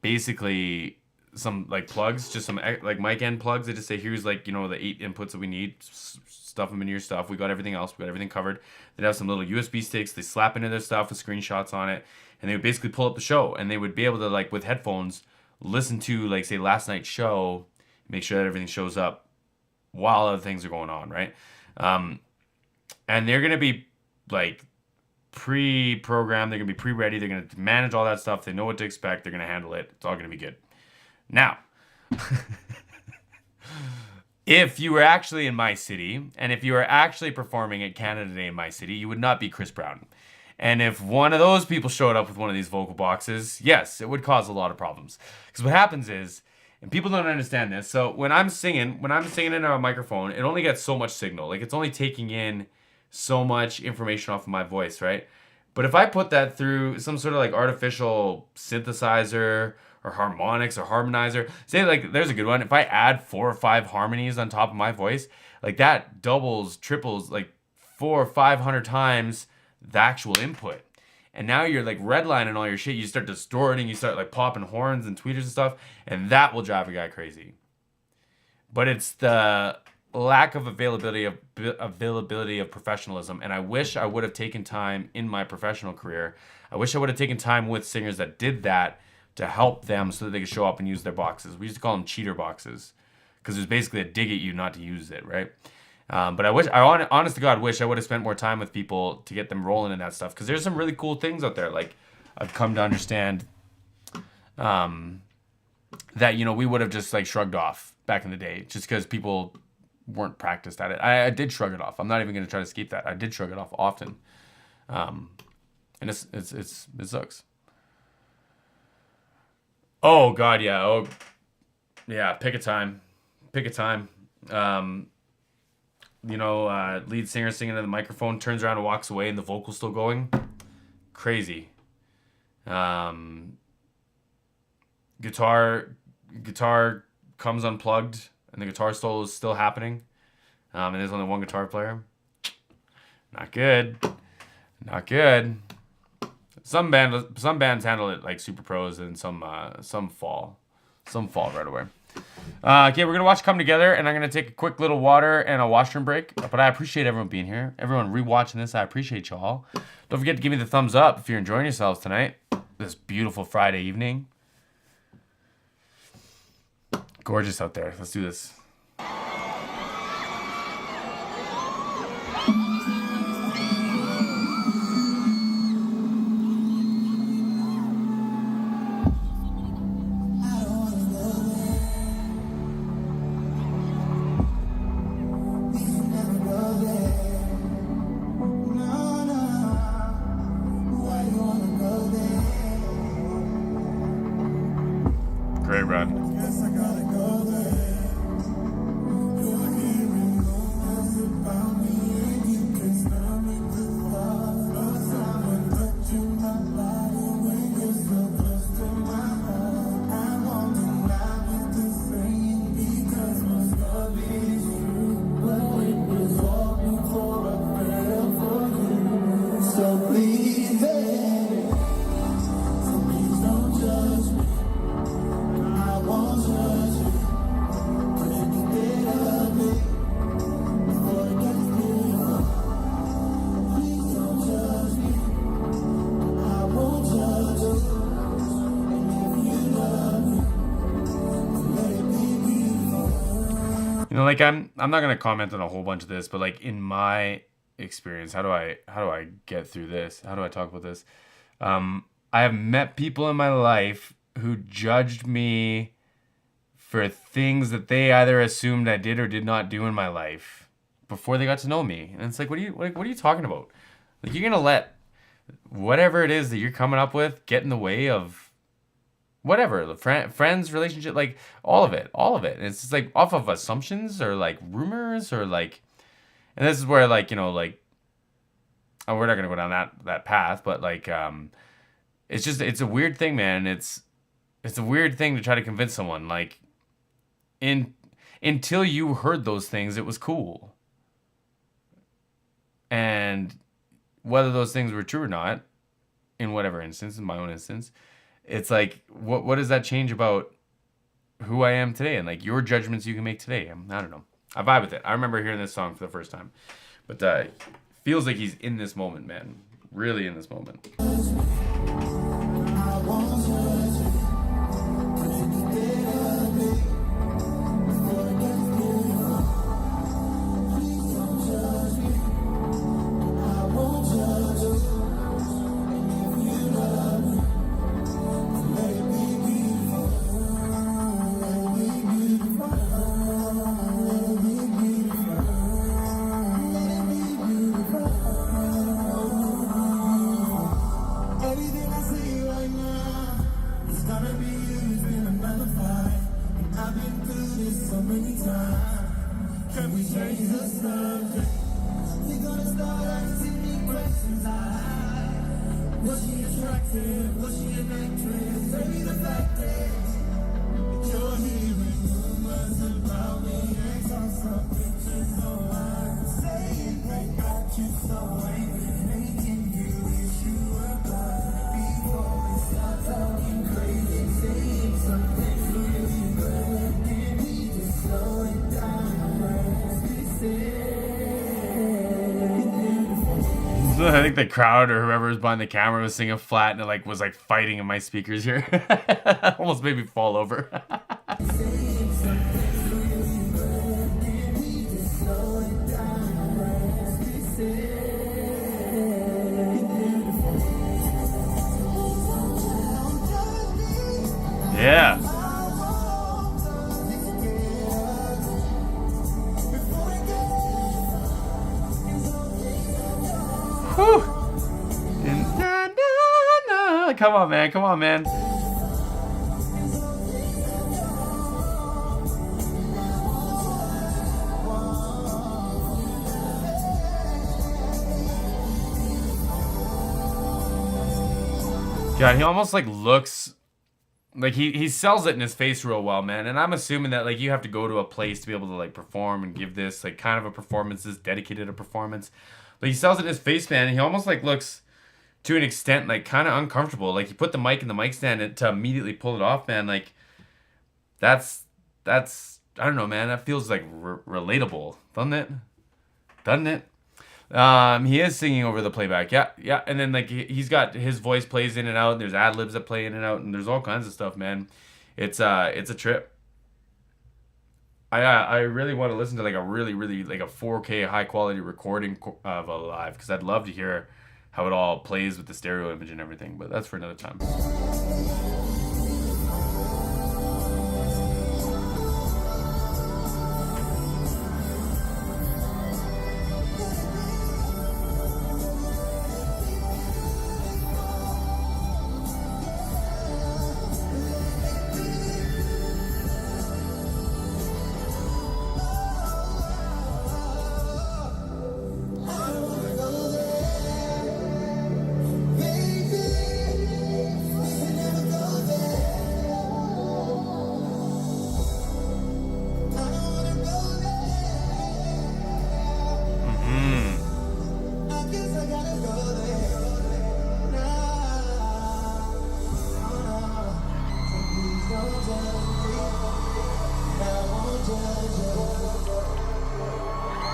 basically some like plugs, just some like mic end plugs. They just say, here's like, you know, the 8 inputs that we need, stuff them into your stuff. We got everything else. We got everything covered. They'd have some little USB sticks. They slap into their stuff with screenshots on it. And they would basically pull up the show, and they would be able to, like, with headphones, listen to, like, say, last night's show, make sure that everything shows up while other things are going on, right? And they're going to be, like, pre-programmed. They're going to be pre-ready. They're going to manage all that stuff. They know what to expect. They're going to handle it. It's all going to be good. Now, if you were actually in my city, and if you were actually performing at Canada Day in my city, you would not be Chris Brown. And if one of those people showed up with one of these vocal boxes, yes, it would cause a lot of problems. Because what happens is, and people don't understand this, so when I'm singing into a microphone, it only gets so much signal. Like, it's only taking in so much information off of my voice, right? But if I put that through some sort of like artificial synthesizer or harmonics or harmonizer, say like, there's a good one. If I add 4 or 5 harmonies on top of my voice, like that doubles, triples, like 400 or 500 times the actual input. And now you're like redlining all your shit. You start distorting, you start like popping horns and tweeters and stuff, and that will drive a guy crazy. But it's the lack of availability of professionalism. And I wish I would have taken time in my professional career. I wish I would have taken time with singers that did that to help them so that they could show up and use their boxes. We used to call them cheater boxes because it was basically a dig at you not to use it, right? But honest to God, wish I would have spent more time with people to get them rolling in that stuff. Because there's some really cool things out there. Like, I've come to understand that, you know, we would have just like shrugged off back in the day just because people weren't practiced at it. I did shrug it off. I'm not even going to try to escape that. I did shrug it off often. And it sucks. Oh God, yeah. Oh, yeah. Pick a time. Pick a time. Lead singer singing in the microphone, turns around and walks away, and the vocal's still going. Crazy. Guitar comes unplugged, and the guitar solo is still happening. And there's only one guitar player. Not good. Not good. Some bands handle it like super pros, and some fall right away. Okay, we're gonna watch Come Together, and I'm gonna take a quick little water and a washroom break. But I appreciate everyone being here, everyone rewatching this. I appreciate y'all. Don't forget to give me the thumbs up if you're enjoying yourselves tonight, this beautiful Friday evening. Gorgeous out there. Let's do this. Great run. Like I'm not gonna comment on a whole bunch of this, but like in my experience, how do I get through this? How do I talk about this? I have met people in my life who judged me for things that they either assumed I did or did not do in my life before they got to know me. And it's like, what are you talking about? Like, you're gonna let whatever it is that you're coming up with get in the way of whatever, the friends, relationship, like all of it. And it's just like off of assumptions or like rumors or like, and this is where like, we're not gonna go down that path, but like, it's a weird thing, man. It's a weird thing to try to convince someone, like, until you heard those things, it was cool. And whether those things were true or not, in whatever instance, in my own instance, it's like, what does that change about who I am today and like your judgments you can make today? I don't know. I vibe with it. I remember hearing this song for the first time, but feels like he's in this moment, man. Really in this moment. I think the crowd or whoever was behind the camera was singing flat, and it like was like fighting in my speakers here. Almost made me fall over. Yeah. Whew. Come on, man. God, he almost like looks like he sells it in his face real well, man. And I'm assuming that like you have to go to a place to be able to like perform and give this like kind of a performance, this dedicated a performance. But he sells it in his face, man, and he almost like looks to an extent like kind of uncomfortable. Like you put the mic in the mic stand and to immediately pull it off, man. Like that's I don't know, man. That feels like relatable, doesn't it? Doesn't it? He is singing over the playback. Yeah. And then like he's got his voice plays in and out, and there's ad libs that play in and out, and there's all kinds of stuff, man. It's a trip. I really want to listen to like a really like a 4K high quality recording of a live, because I'd love to hear how it all plays with the stereo image and everything. But that's for another time.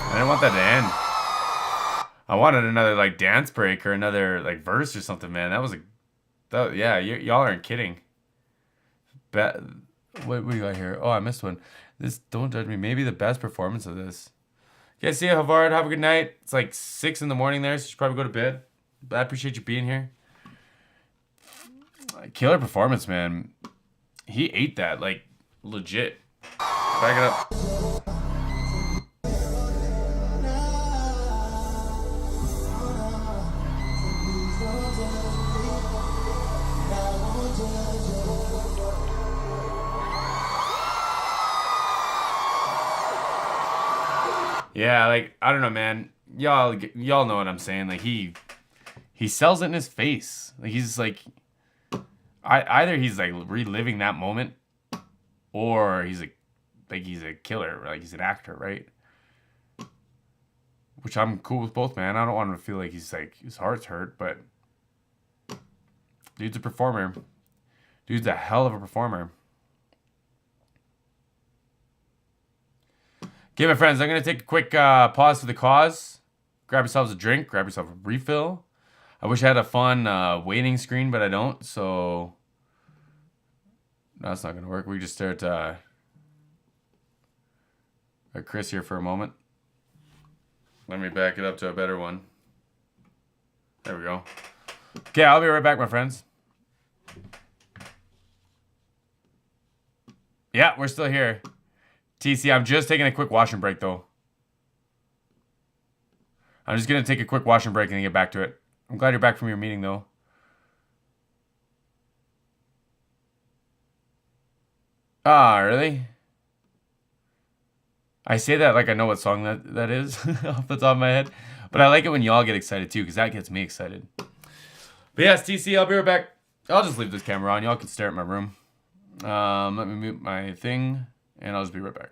I didn't want that to end. I wanted another like dance break or another like verse or something, man. Yeah, y'all aren't kidding. What do you got here? Oh, I missed one. This, don't judge me. Maybe the best performance of this. Yeah, see you, Havard. Have a good night. It's like 6 in the morning there, so you should probably go to bed. But I appreciate you being here. Killer performance, man. He ate that, like, legit. Back it up. Yeah, like, I don't know, man. Y'all know what I'm saying. Like, he sells it in his face. Like, he's like, either he's like reliving that moment, or he's he's a killer, like he's an actor, right? Which I'm cool with both, man. I don't want him to feel like he's like his heart's hurt, but dude's a performer. Dude's a hell of a performer. Okay, my friends, I'm going to take a quick pause for the cause. Grab yourselves a drink. Grab yourself a refill. I wish I had a fun waiting screen, but I don't. So that's not going to work. We just stare at Chris here for a moment. Let me back it up to a better one. There we go. Okay, I'll be right back, my friends. Yeah, we're still here. TC, I'm just taking a quick washing break, though. I'm just going to take a quick washing break and then get back to it. I'm glad you're back from your meeting, though. Ah, really? I say that like I know what song that is off the top of my head. But I like it when y'all get excited, too, because that gets me excited. But yes, TC, I'll be right back. I'll just leave this camera on. Y'all can stare at my room. Let me mute my thing, and I'll just be right back.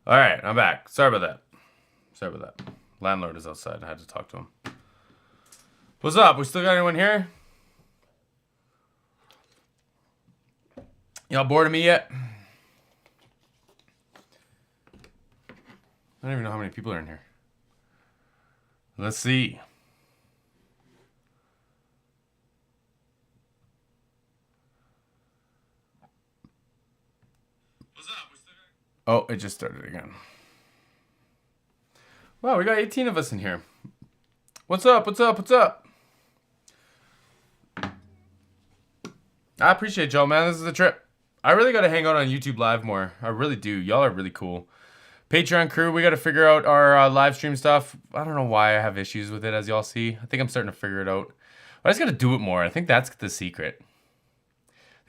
All right, I'm back. Sorry about that. Landlord is outside. I had to talk to him. What's up? We still got anyone here? Y'all bored of me yet? I don't even know how many people are in here. Let's see. Oh, it just started again. Wow, we got 18 of us in here. What's up? I appreciate y'all, man. This is a trip. I really got to hang out on YouTube Live more. I really do. Y'all are really cool. Patreon crew, we got to figure out our live stream stuff. I don't know why I have issues with it, as y'all see. I think I'm starting to figure it out. But I just got to do it more. I think that's the secret.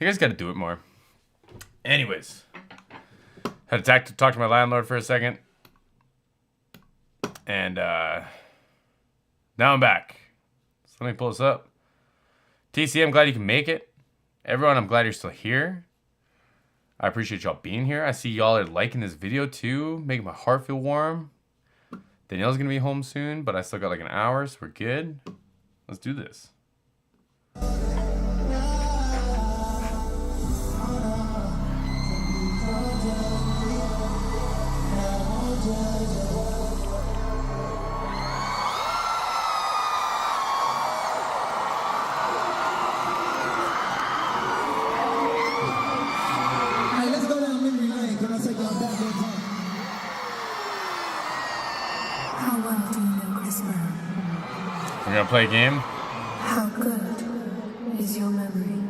I just got to do it more. Anyways. Had to talk to my landlord for a second. And now I'm back. So let me pull this up. TC, I'm glad you can make it. Everyone, I'm glad you're still here. I appreciate y'all being here. I see y'all are liking this video too, making my heart feel warm. Danielle's gonna be home soon, but I still got like an hour, so we're good. Let's do this. How well do you know Chris Brown? We're gonna play a game. How good is your memory?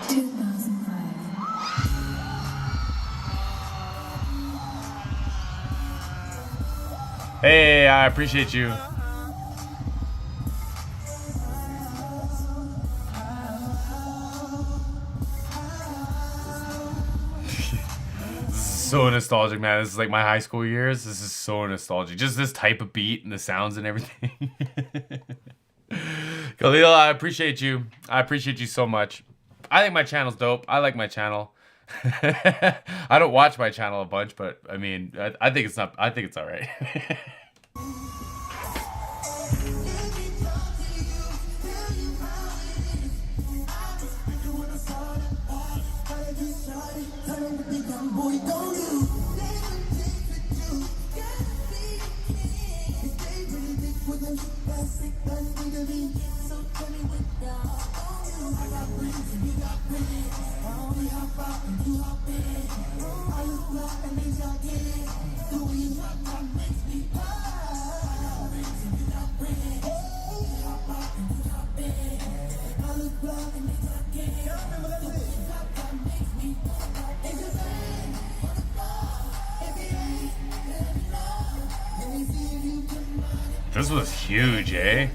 2005. Hey, I appreciate you. So nostalgic, man. This is like my high school years. This is so nostalgic. Just this type of beat and the sounds and everything. Khalil, I appreciate you. I appreciate you so much. I think my channel's dope. I like my channel. I don't watch my channel a bunch, but I mean, I think it's not. I think it's all right. This was huge, eh?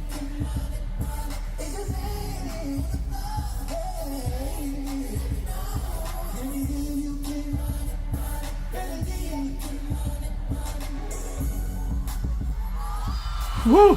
Woo!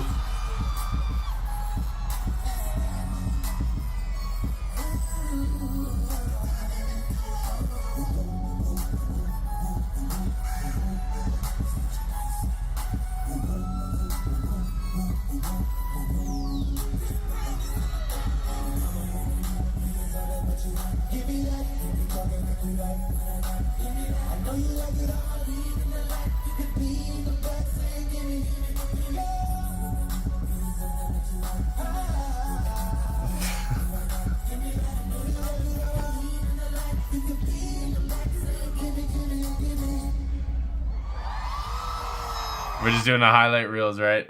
We're just doing the highlight reels, right?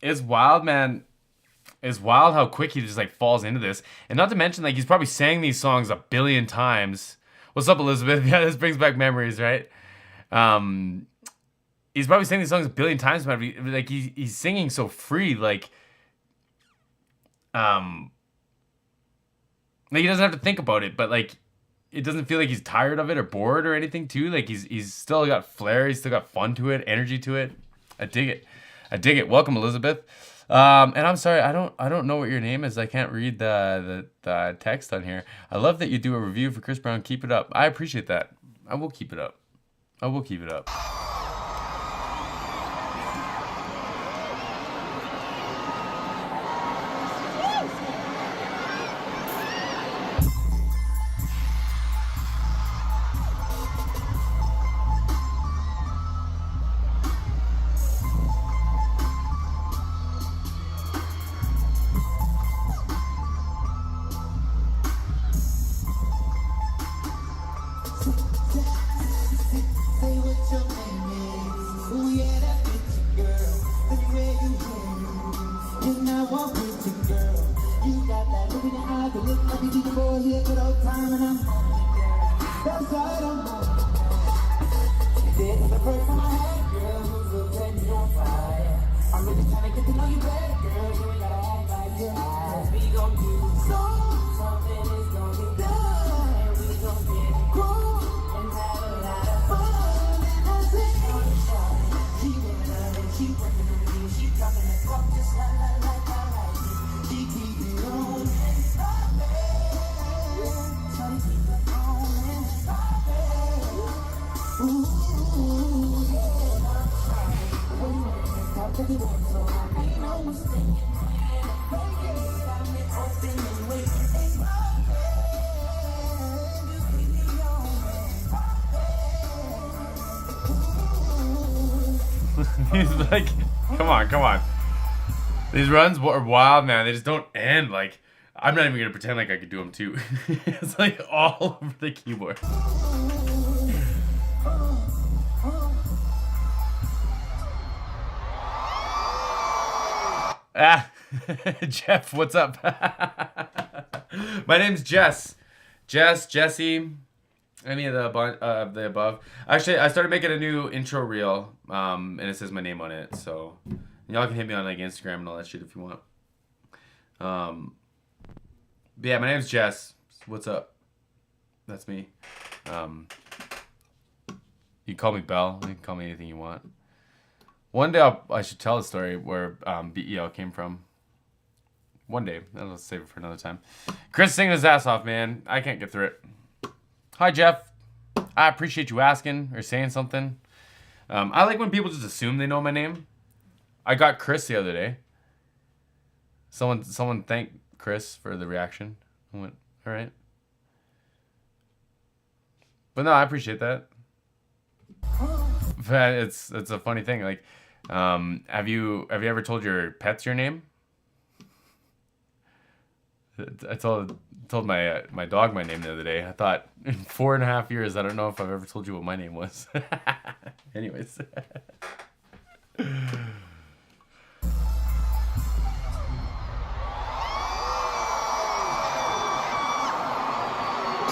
It's wild, man. It's wild how quick he just like falls into this. And not to mention, like, he's probably sang these songs a billion times. What's up, Elizabeth? Yeah, this brings back memories, right? He's probably sang these songs a billion times, but like he's singing so free, like he doesn't have to think about it, but like it doesn't feel like he's tired of it or bored or anything too. Like he's still got flair, he's still got fun to it, energy to it. I dig it. Welcome, Elizabeth. And I'm sorry, I don't know what your name is. I can't read the text on here. I love that you do a review for Chris Brown. Keep it up. I appreciate that. I will keep it up. Oh, we'll keep it up. He's like, come on. These runs are wild, man. They just don't end. Like, I'm not even gonna pretend like I could do them too. It's like all over the keyboard. Jeff, what's up? My name's Jess. Jesse. Any of the above. Actually, I started making a new intro reel, and it says my name on it. So y'all can hit me on like Instagram and all that shit if you want. But yeah, my name's Jess. What's up? That's me. You can call me Belle. You can call me anything you want. One day I should tell a story where BEL came from. One day. I'll save it for another time. Chris singing his ass off, man. I can't get through it. Hi, Jeff. I appreciate you asking or saying something. I like when people just assume they know my name. I got Chris the other day. Someone thanked Chris for the reaction. I went, all right. But no, I appreciate that. But it's a funny thing. Like, have you ever told your pets your name? I told my dog my name the other day. I thought in 4.5 years, I don't know if I've ever told you what my name was. Anyways.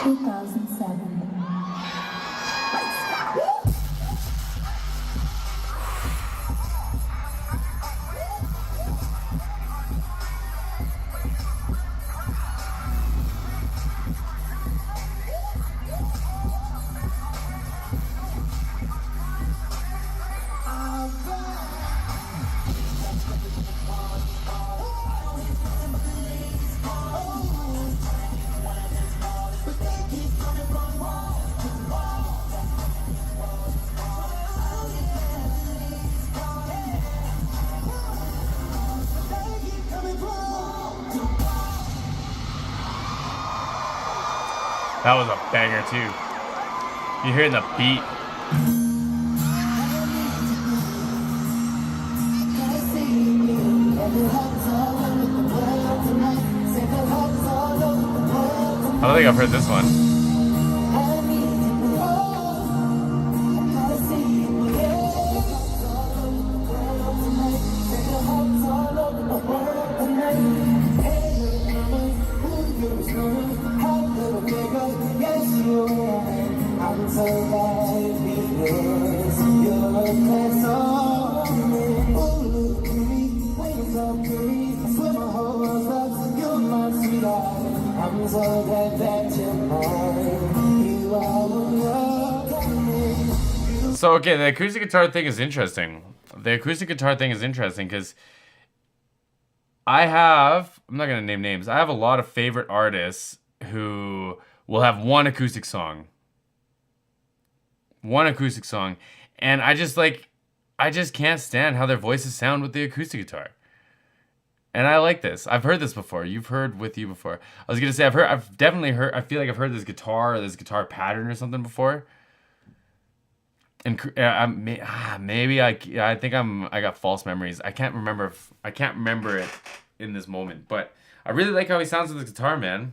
2007. That was a banger too. You're hearing the beat. I don't think I've heard this one. So, okay, the acoustic guitar thing is interesting. Because I'm not going to name names. I have a lot of favorite artists who will have one acoustic song. one acoustic song, and I just can't stand how their voices sound with the acoustic guitar. And I like this. I've heard this before. You've heard With You before. I was gonna say I've definitely heard. I feel like I've heard this guitar pattern or something before. And maybe I think I got false memories. I can't remember it in this moment. But I really like how he sounds with the guitar, man.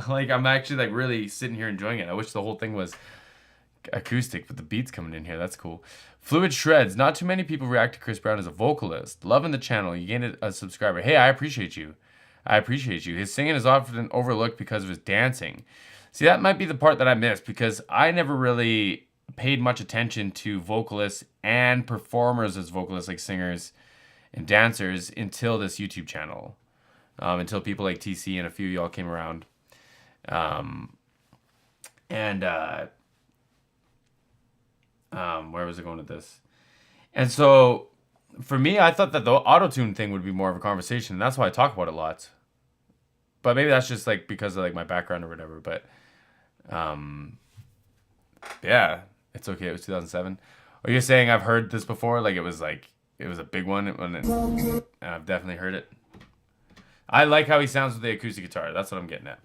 Like I'm actually like really sitting here enjoying it. I wish the whole thing was acoustic with the beats coming in here. That's cool. Fluid Shreds. Not too many people react to Chris Brown as a vocalist. Loving the channel. You gained a subscriber. Hey, I appreciate you. His singing is often overlooked because of his dancing. See, that might be the part that I missed because I never really paid much attention to vocalists and performers as vocalists, like singers and dancers, until this YouTube channel. Until people like TC and a few of y'all came around. Where was I going with this? And so, for me, I thought that the auto-tune thing would be more of a conversation. And that's why I talk about it lots. But maybe that's just like because of like my background or whatever. But, yeah, it's okay. It was 2007. Are you saying I've heard this before? Like it was a big one. And I've definitely heard it. I like how he sounds with the acoustic guitar. That's what I'm getting at.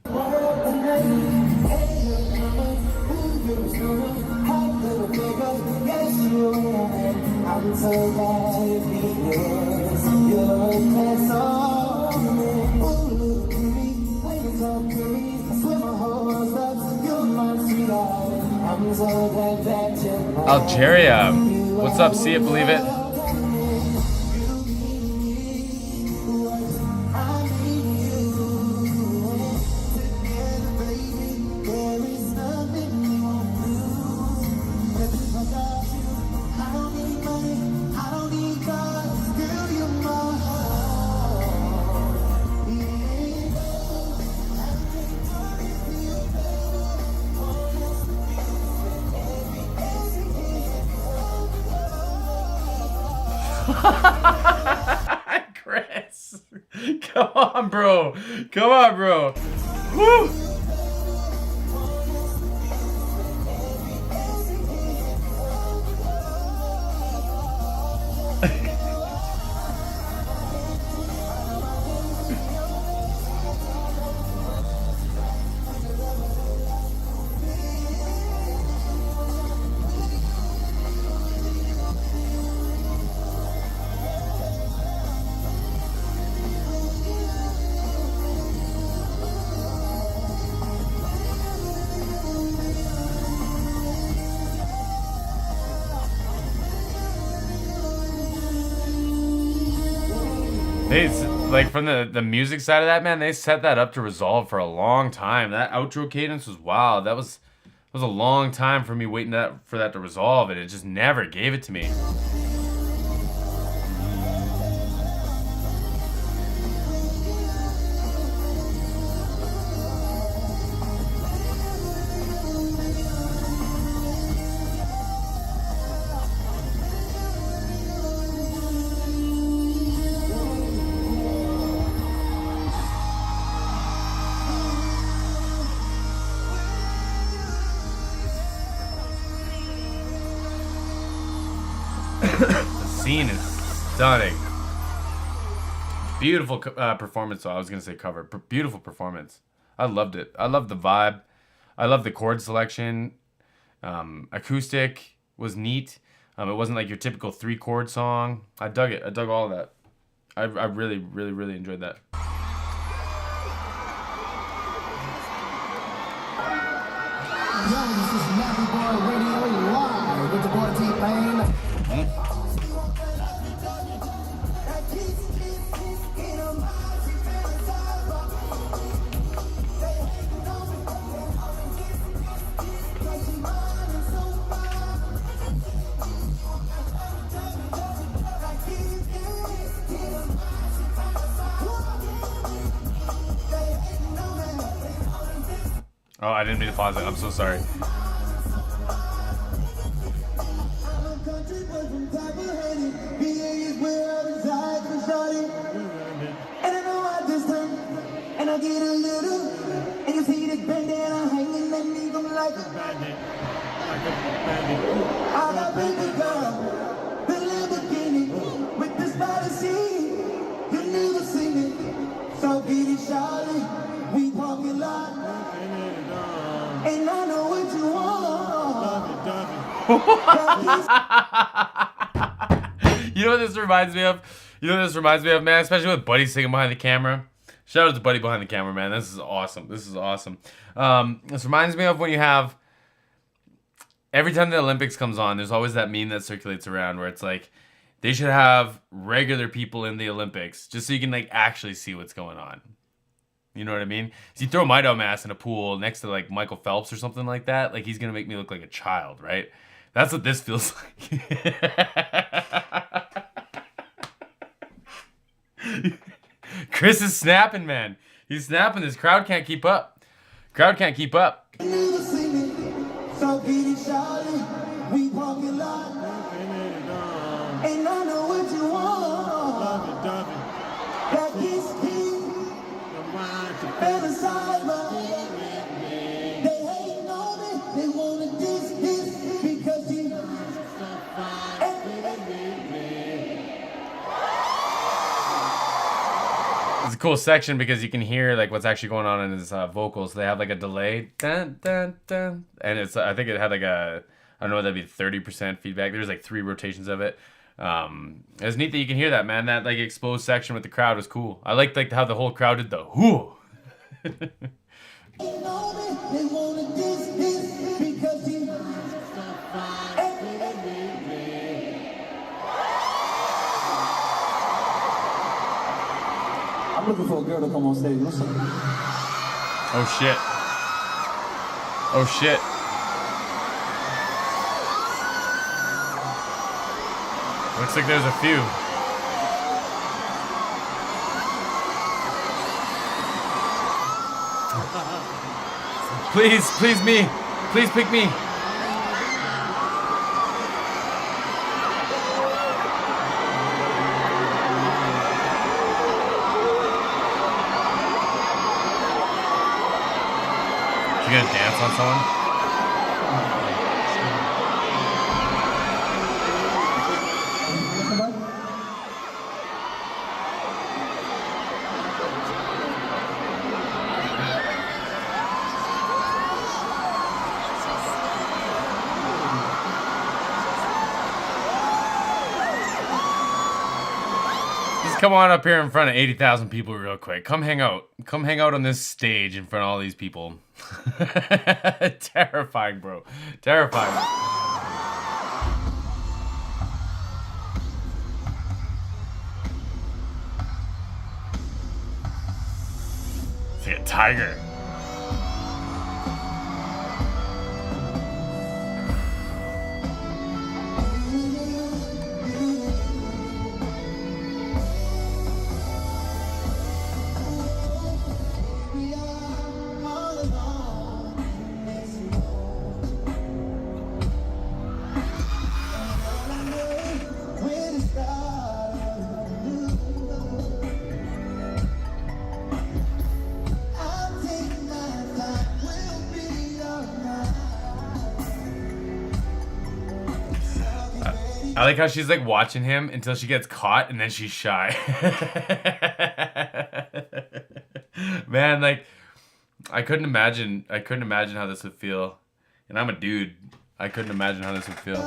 Algeria. What's up? See it, believe it. Chris, come on, bro. Woo. They, like, from the music side of that, man, they set that up to resolve for a long time. That outro cadence was wild. That was a long time for me waiting for that to resolve, and it just never gave it to me. The scene is stunning. Beautiful performance. So I was gonna say cover. Beautiful performance. I loved it. I loved the vibe. I loved the chord selection. Acoustic was neat. It wasn't like your typical 3-chord song. I dug it. I dug all of that. I really, really, really enjoyed that. Yo, this is Nappy Boy Radio live with the boy T-Pain. Oh, I didn't mean to pause it. I'm so sorry. Get a little, and you see this bandana hanging and leave them like a I got baby girl, the Lamborghini, with this body seat, you never seen it. So get it, Charlie, we parking lot, and I know what you want. You know what this reminds me of? You know what this reminds me of, man? Especially with Buddy singing behind the camera. Shout out to Buddy behind the camera, man. This is awesome. This is awesome. This reminds me of when you have... Every time the Olympics comes on, there's always that meme that circulates around where it's like, they should have regular people in the Olympics just so you can like actually see what's going on. You know what I mean? So you throw my dumb ass in a pool next to like Michael Phelps or something like that, like he's going to make me look like a child, right? That's what this feels like. Chris is snapping, man. He's snapping. This crowd can't keep up. Crowd can't keep up. So get it, Charlie, we parking lot, and I know what you want. That kiss, fantasize, they hating on me, they wanna this, because you. It's a cool section because you can hear like what's actually going on in his vocals. They have like a delay, dun, dun, dun, and it's I think it had like a I don't know, that'd be 30% feedback. There's like 3 rotations of it. It's neat that you can hear that, man. That like exposed section with the crowd was cool. I liked like how the whole crowd did the whoo. I'm looking for a girl to come on stage. What's up? Oh shit. Oh shit. Looks like there's a few. Please, please me. Please pick me. You gonna dance on someone? Just come on up here in front of 80,000 people real quick. Come hang out. Come hang out on this stage in front of all these people. Terrifying, bro. Terrifying. See a tiger. I like how she's like watching him until she gets caught and then she's shy. Man, like I couldn't imagine how this would feel. And I'm a dude. I couldn't imagine how this would feel.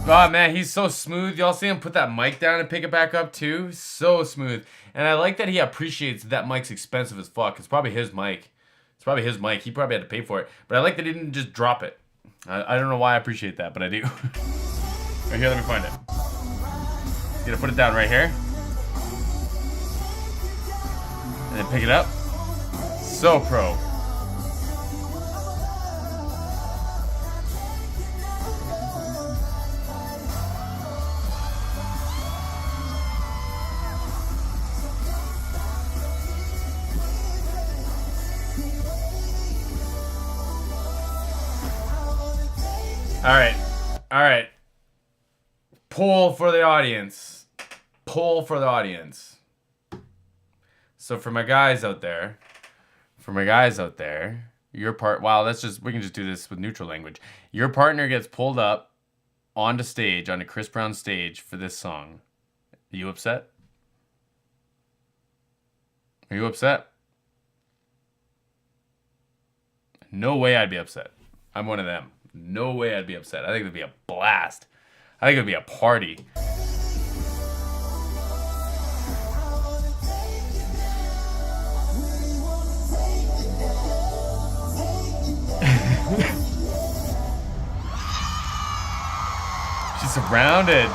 Oh man, he's so smooth. Y'all see him put that mic down and pick it back up too? So smooth. And I like that he appreciates that mic's expensive as fuck. It's probably his mic. It's probably his mic. He probably had to pay for it. But I like that he didn't just drop it. I don't know why I appreciate that, but I do. Right here, let me find it. You gotta put it down right here. And then pick it up. So pro. All right. Poll for the audience. Poll for the audience. So for my guys out there, your part. Wow, we can just do this with neutral language. Your partner gets pulled up onto stage, onto Chris Brown's stage for this song. Are you upset? Are you upset? No way I'd be upset. I'm one of them. No way I'd be upset. I think it'd be a blast. I think it'd be a party. She's surrounded.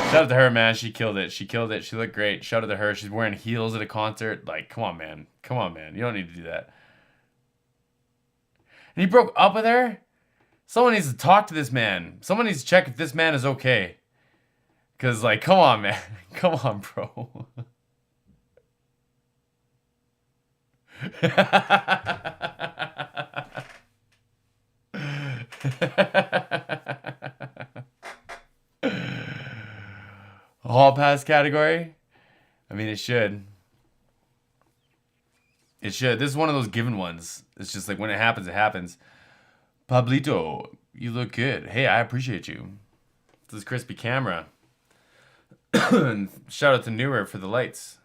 Shout out to her, man. She killed it. She killed it. She looked great. Shout out to her. She's wearing heels at a concert. Like, come on, man. Come on, man. You don't need to do that. And he broke up with her? Someone needs to talk to this man. Someone needs to check if this man is okay. Because, like, come on, man. Come on, bro. Hall pass category? I mean, it should. It should. This is one of those given ones. It's just like when it happens, it happens. Pablito, you look good. Hey, I appreciate you. This is Crispy Camera. And shout out to Newer for the lights.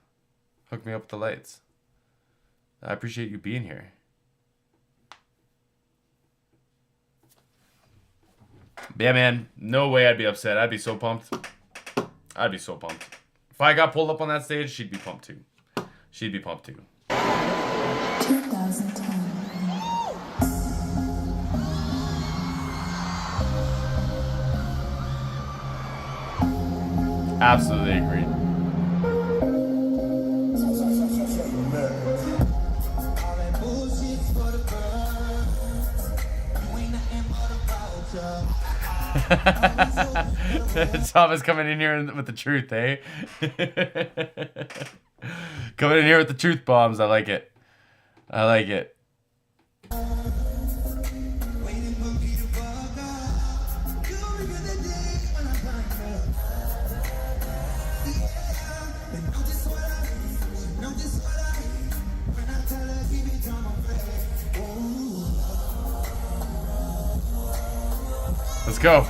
Hook me up with the lights. I appreciate you being here. Yeah, man. No way I'd be upset. I'd be so pumped. I'd be so pumped. If I got pulled up on that stage, she'd be pumped too. She'd be pumped too. 2010. Absolutely agree. Thomas coming in here with the truth, eh? Coming in here with the truth bombs. I like it. I like it. Let's go.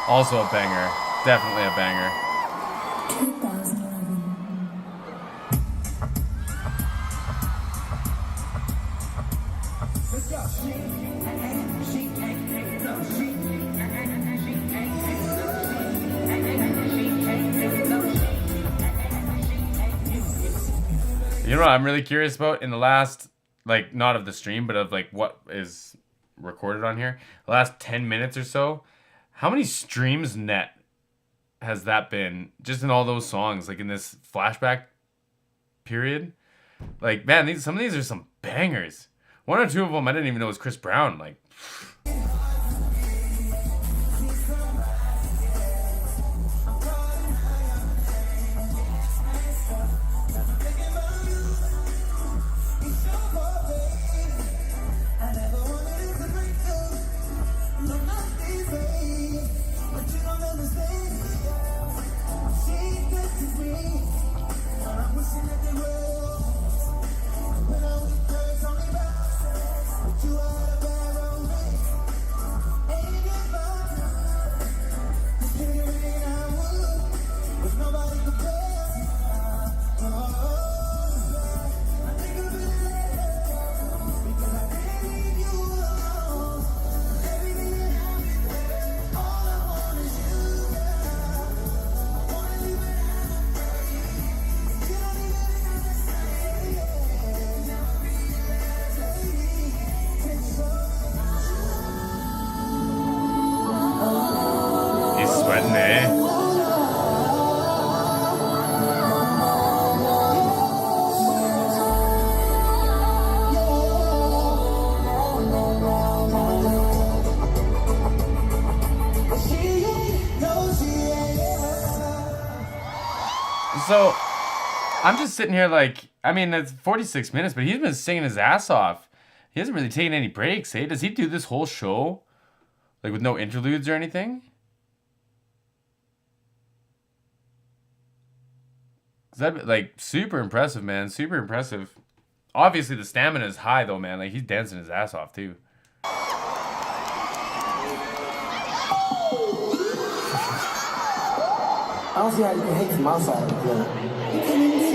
Also a banger. Definitely a banger. 2011. You know what I'm really curious about in the last, like, not of the stream, but of like what is recorded on here, the last 10 minutes or so, how many streams net has that been just in all those songs, like in this flashback period? Like, man, some of these are some bangers. One or two of them I didn't even know was Chris Brown. Like, So I'm just sitting here like, I mean, it's 46 minutes, but he's been singing his ass off. He hasn't really taken any breaks, eh? Does he do this whole show like with no interludes or anything? That like super impressive, man. Super impressive. Obviously, the stamina is high though, man. Like he's dancing his ass off too. I don't see how you can hate from outside of the club. You can't even get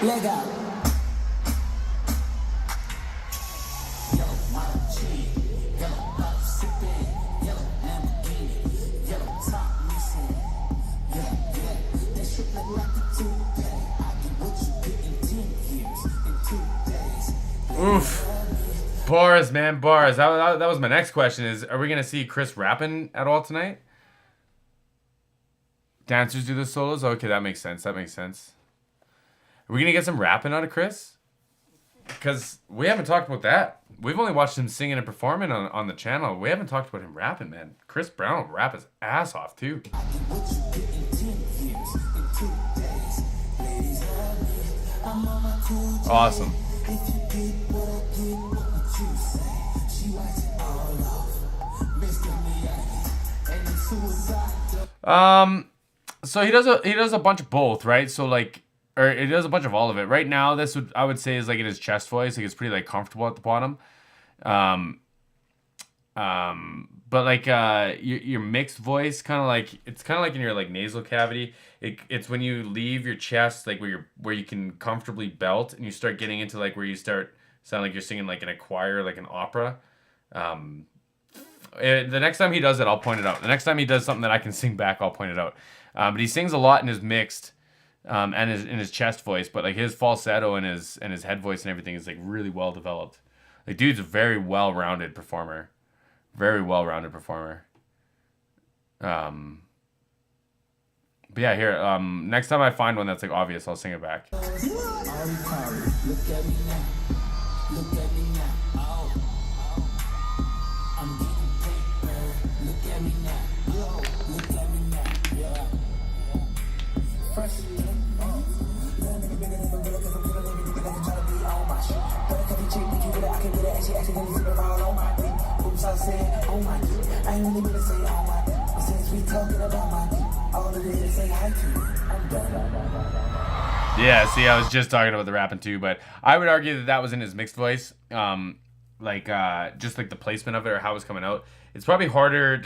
in. Leg out. Oof. Bars, man, bars. That was my next question is, are we going to see Chris rapping at all tonight? Dancers do the solos? Okay, that makes sense. That makes sense. Are we going to get some rapping out of Chris? Because we haven't talked about that. We've only watched him singing and performing on the channel. We haven't talked about him rapping, man. Chris Brown will rap his ass off, too. Awesome. So he does a bunch of both, right? So like, or he does a bunch of all of it. Right now, I would say is like in his chest voice, like it's pretty like comfortable at the bottom. But like your mixed voice, kind of like it's kind of like in your like nasal cavity. It's when you leave your chest, like where you can comfortably belt, and you start getting into like where you start sound like you're singing like in a choir, like an opera. The next time he does it, I'll point it out. The next time he does something that I can sing back, I'll point it out. But he sings a lot in his mixed, and in his chest voice. But like his falsetto and his head voice and everything is like really well developed. Like dude's a very well-rounded performer. Very well-rounded performer. But yeah, here. Next time I find one that's like obvious, I'll sing it back. Look at me now. Look at me now. Oh. I'm getting paper. Look at me now. Yo, look at me now. Yeah. Fresh. Little nigga bigger than the real, cause I'm feeling everything that can try to be on my shit. But I can be cheap, make you get it, I can get it, and she accidentally slip all on my dick. Oops, I said, oh my dick. I ain't really gonna say oh my dick. But since we talking about my dick, all of it is say hi to you. I'm done. Yeah, see, I was just talking about the rapping too, but I would argue that that was in his mixed voice. Just like the placement of it or how it was coming out. It's probably harder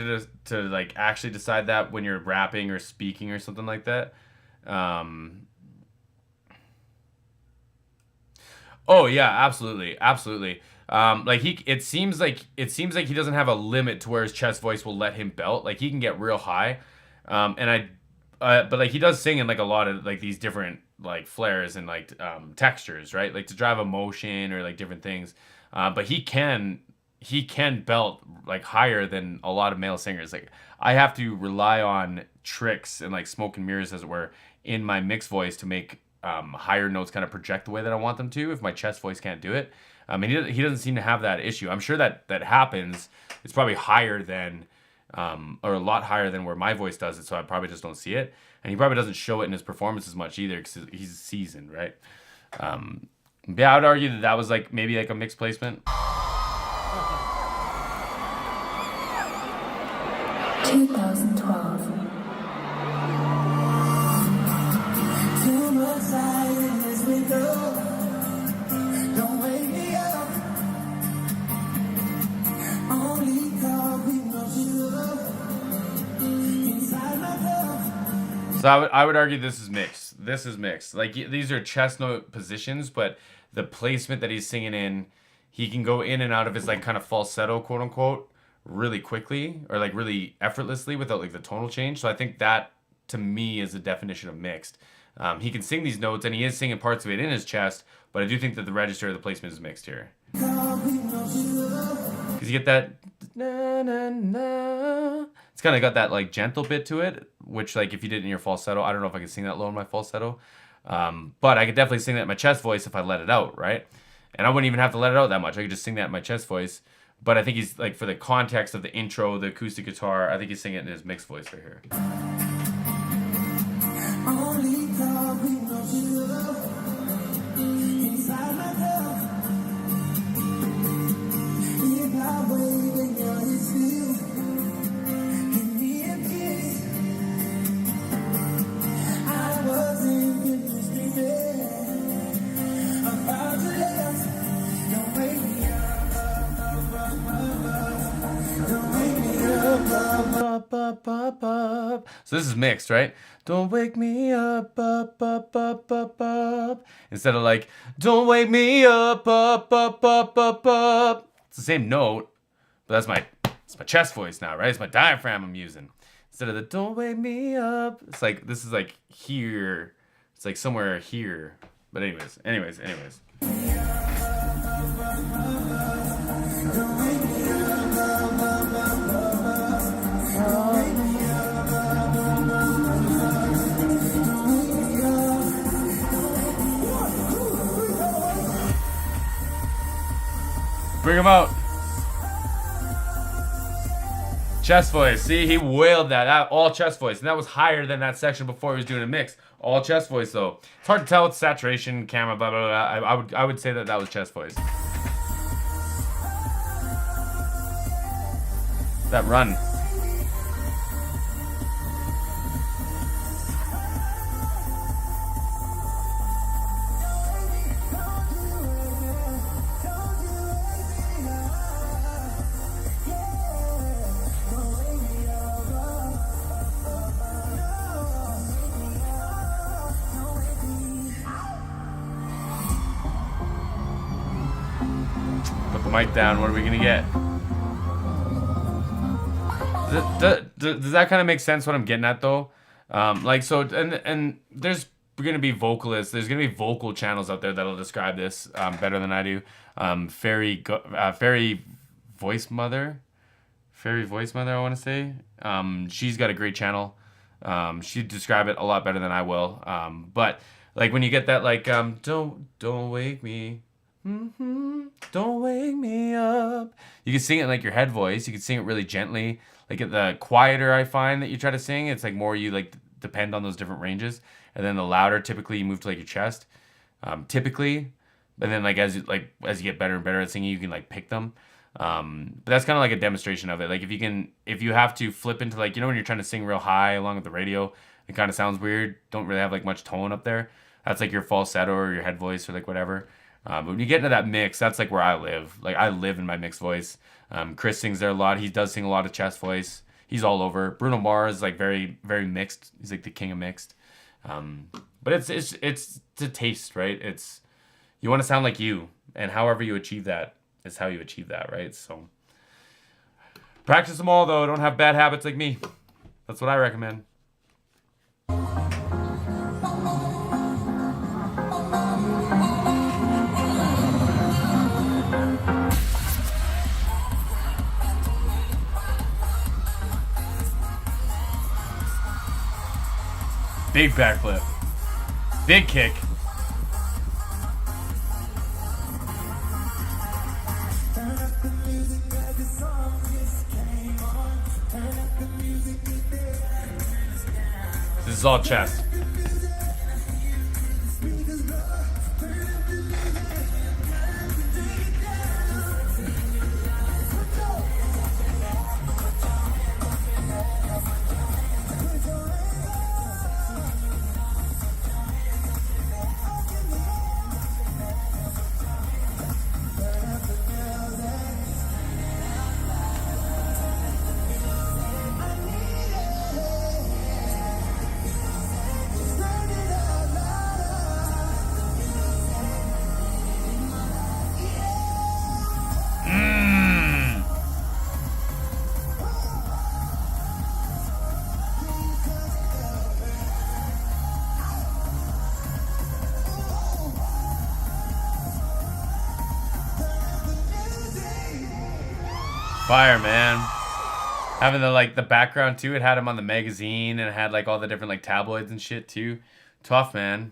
to like actually decide that when you're rapping or speaking or something like that. Oh yeah, absolutely, absolutely. It seems like he doesn't have a limit to where his chest voice will let him belt. Like he can get real high, but like he does sing in like a lot of like these different like flares and like textures, right? Like to drive emotion or like different things. But he can belt like higher than a lot of male singers. Like I have to rely on tricks and like smoke and mirrors, as it were, in my mixed voice to make higher notes kind of project the way that I want them to if my chest voice can't do it. And he doesn't seem to have that issue. I'm sure that happens. It's probably higher than or a lot higher than where my voice does it, so I probably just don't see it. And he probably doesn't show it in his performances much either because he's seasoned, right? Yeah, I would argue that was like maybe like a mixed placement. 2012. Too much silence we go. Don't wake me up. Only call we know you love. Inside my love. So I would argue this is mixed. This is mixed. Like these are chest note positions, but the placement that he's singing in, he can go in and out of his like kind of falsetto, quote unquote, really quickly or like really effortlessly without like the tonal change. So I think that to me is the definition of mixed. He can sing these notes and he is singing parts of it in his chest, but I do think that the register of the placement is mixed here. Because you get that na, na, na. It's kind of got that like gentle bit to it, which like if you did it in your falsetto, I don't know if I could sing that low in my falsetto, but I could definitely sing that in my chest voice if I let it out, right? And I wouldn't even have to let it out that much. I could just sing that in my chest voice. But I think he's like, for the context of the intro, the acoustic guitar, I think he's singing it in his mixed voice right here. So this is mixed, right? Don't wake me up, up, up, up, up, up. Instead of like, don't wake me up, up, up, up, up, up. It's the same note, but it's my chest voice now, right? It's my diaphragm I'm using. Instead of the don't wake me up, it's like, this is like here. It's like somewhere here. But anyways. Bring him out. Chest voice. See, he wailed that. All chest voice. And that was higher than that section before he was doing a mix. All chest voice, though. It's hard to tell with saturation, camera, blah, blah, blah. I would say that was chest voice. That run. Put the mic down. What are we gonna get? Does that kind of make sense? What I'm getting at, though, like so, and there's gonna be vocalists. There's gonna be vocal channels out there that'll describe this better than I do. Fairy Voice Mother. I want to say. She's got a great channel. She'd describe it a lot better than I will. But like when you get that, like don't wake me. Don't wake me up. You can sing it in like your head voice. You can sing it really gently. Like the quieter I find that you try to sing, it's like more you like depend on those different ranges. And then the louder, typically you move to like your chest. Typically, but then like as you get better and better at singing, you can like pick them. But that's kind of like a demonstration of it. Like if you have to flip into like, you know, when you're trying to sing real high along with the radio, it kind of sounds weird. Don't really have like much tone up there. That's like your falsetto or your head voice or like whatever. But when you get into that mix, that's like where I live. Like I live in my mixed voice. Chris sings there a lot. He does sing a lot of chest voice. He's all over. Bruno Mars is like very, very mixed. He's like the king of mixed. But it's to taste, right? It's, you want to sound like you, and however you achieve that is how you achieve that, right? So practice them all, though. Don't have bad habits like me. That's what I recommend. Big backflip. Big kick. This is all chest. Fire, man. Having the background too, it had him on the magazine and it had like all the different like tabloids and shit too. Tough, man.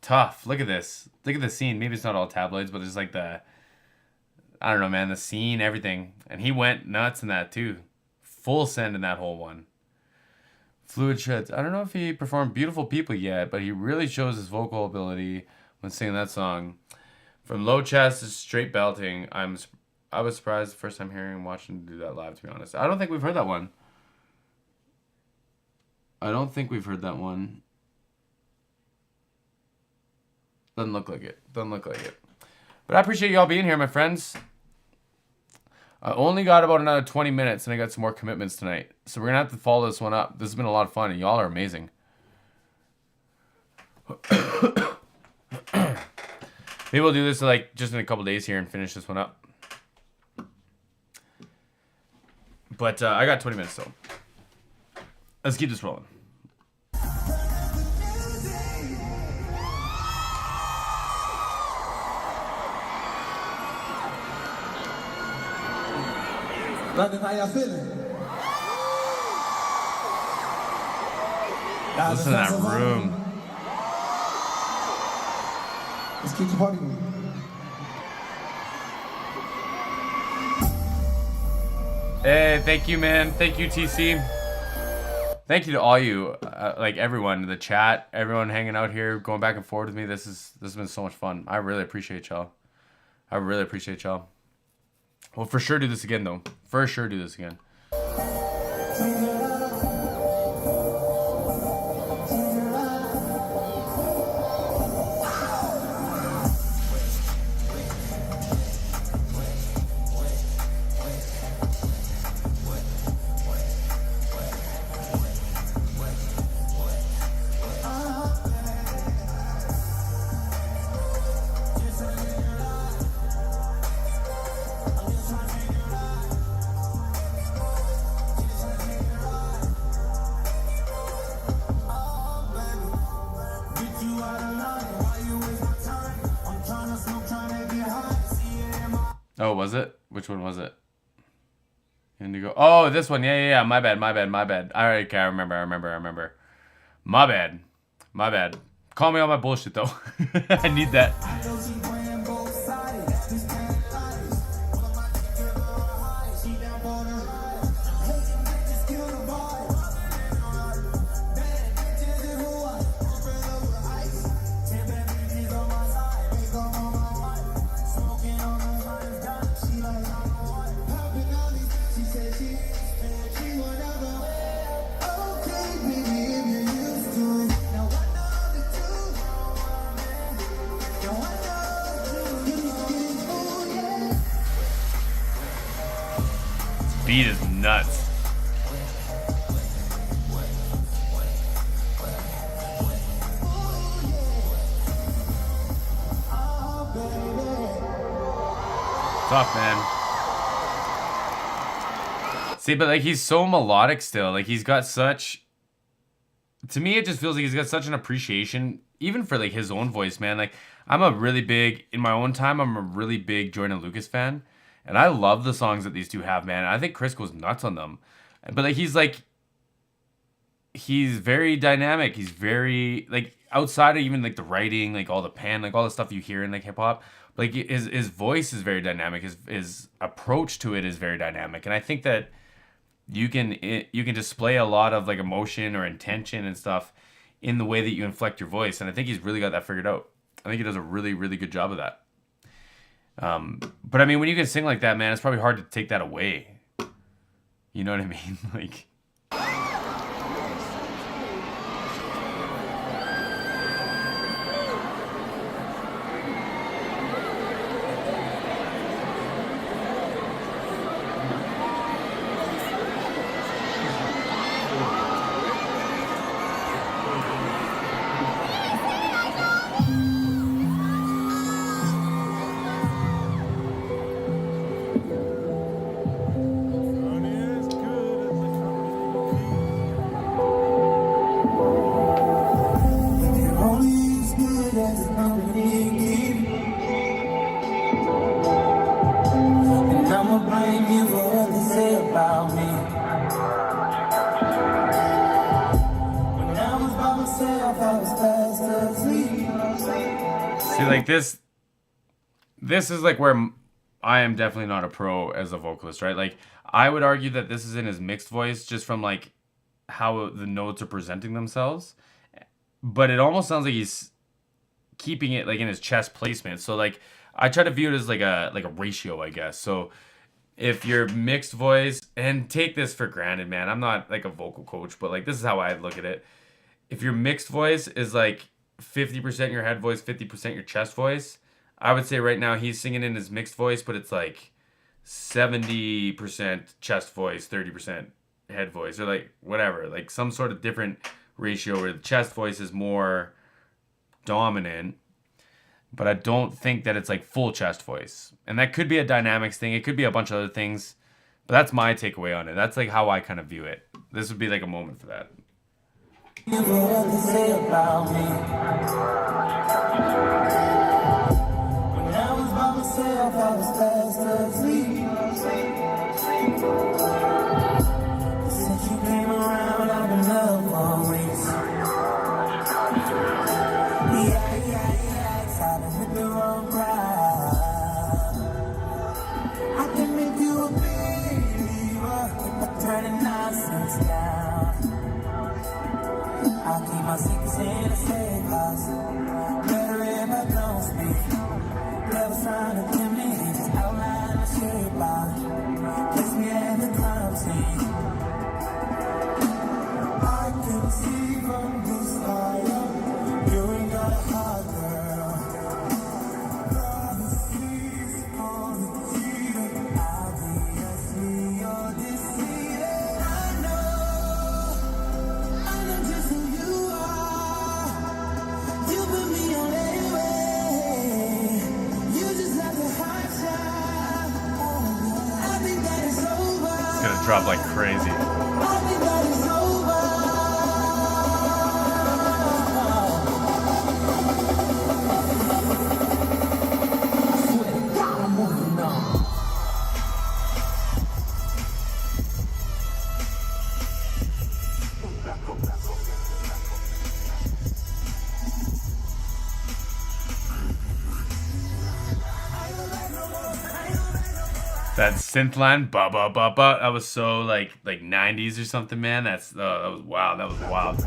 Tough. Look at this. Look at the scene. Maybe it's not all tabloids, but there's like I don't know, man, the scene, everything. And he went nuts in that too. Full send in that whole one. Fluid Shreds. I don't know if he performed Beautiful People yet, but he really shows his vocal ability when singing that song. From low chest to straight belting, I was surprised the first time hearing and watching him do that live, to be honest. I don't think we've heard that one. Doesn't look like it. But I appreciate y'all being here, my friends. I only got about another 20 minutes, and I got some more commitments tonight. So we're going to have to follow this one up. This has been a lot of fun, and y'all are amazing. Maybe we'll do this like just in a couple days here and finish this one up. But I got 20 minutes, so let's keep this rolling. London, how y'all feeling? Listen to that room. Let's keep the party going. Hey, thank you, man. Thank you, TC. Thank you to all you, like everyone in the chat, everyone hanging out here, going back and forth with me. This has been so much fun. I really appreciate y'all. We'll for sure do this again, though. For sure do this again. Oh, was it? Which one was it? Indigo. Oh, this one. Yeah. My bad. All right, okay, I remember. My bad. Call me on my bullshit, though. I need that. Beat is nuts. Tough, man. See, but like he's so melodic still. Like he's got such. To me, it just feels like he's got such an appreciation, even for like his own voice, man. Like I'm a really big Jordan Lucas fan. And I love the songs that these two have, man. I think Chris goes nuts on them. But like he's very dynamic. He's very like outside of even like the writing, like all the pen, like all the stuff you hear in like hip hop. Like his voice is very dynamic. His approach to it is very dynamic. And I think that you can display a lot of like emotion or intention and stuff in the way that you inflect your voice. And I think he's really got that figured out. I think he does a really, really good job of that. But I mean, when you can sing like that, man, it's probably hard to take that away. You know what I mean? Like. See, like this is like where I am definitely not a pro as a vocalist, right? Like I would argue that this is in his mixed voice just from like how the notes are presenting themselves, but it almost sounds like he's keeping it like in his chest placement. So like I try to view it as like a ratio, I guess. So if you're mixed voice, and take this for granted, man, I'm not like a vocal coach, but like this is how I look at it. If your mixed voice is like 50% your head voice, 50% your chest voice, I would say right now he's singing in his mixed voice, but it's like 70% chest voice, 30% head voice, or like whatever, like some sort of different ratio where the chest voice is more dominant. But I don't think that it's like full chest voice. And that could be a dynamics thing. It could be a bunch of other things. But that's my takeaway on it. That's like how I kind of view it. This would be like a moment for that. You know what to say about me. When I was by myself, I was fast asleep. Since you came around, I've been love for weeks. Yeah, I've been with the wrong crowd. I can make you a believer if I turn the nonsense down. I'll keep my secrets in a safe house. Better if I don't speak. Never trying to tempt me, just outline my shape out. Kiss me at the crime scene. I can see from this fire, you ain't got a heart, girl. Promises on the cheater, obviously you're deceiving. I know just who you are. You put me on anyway. You just like a hot shot. I think that it's over. It's gonna drop like crazy. I think that it's over. I swear to God, I'm moving on. That synth line, ba ba ba ba, that was so like 90s or something, man. That was wild. That was wild.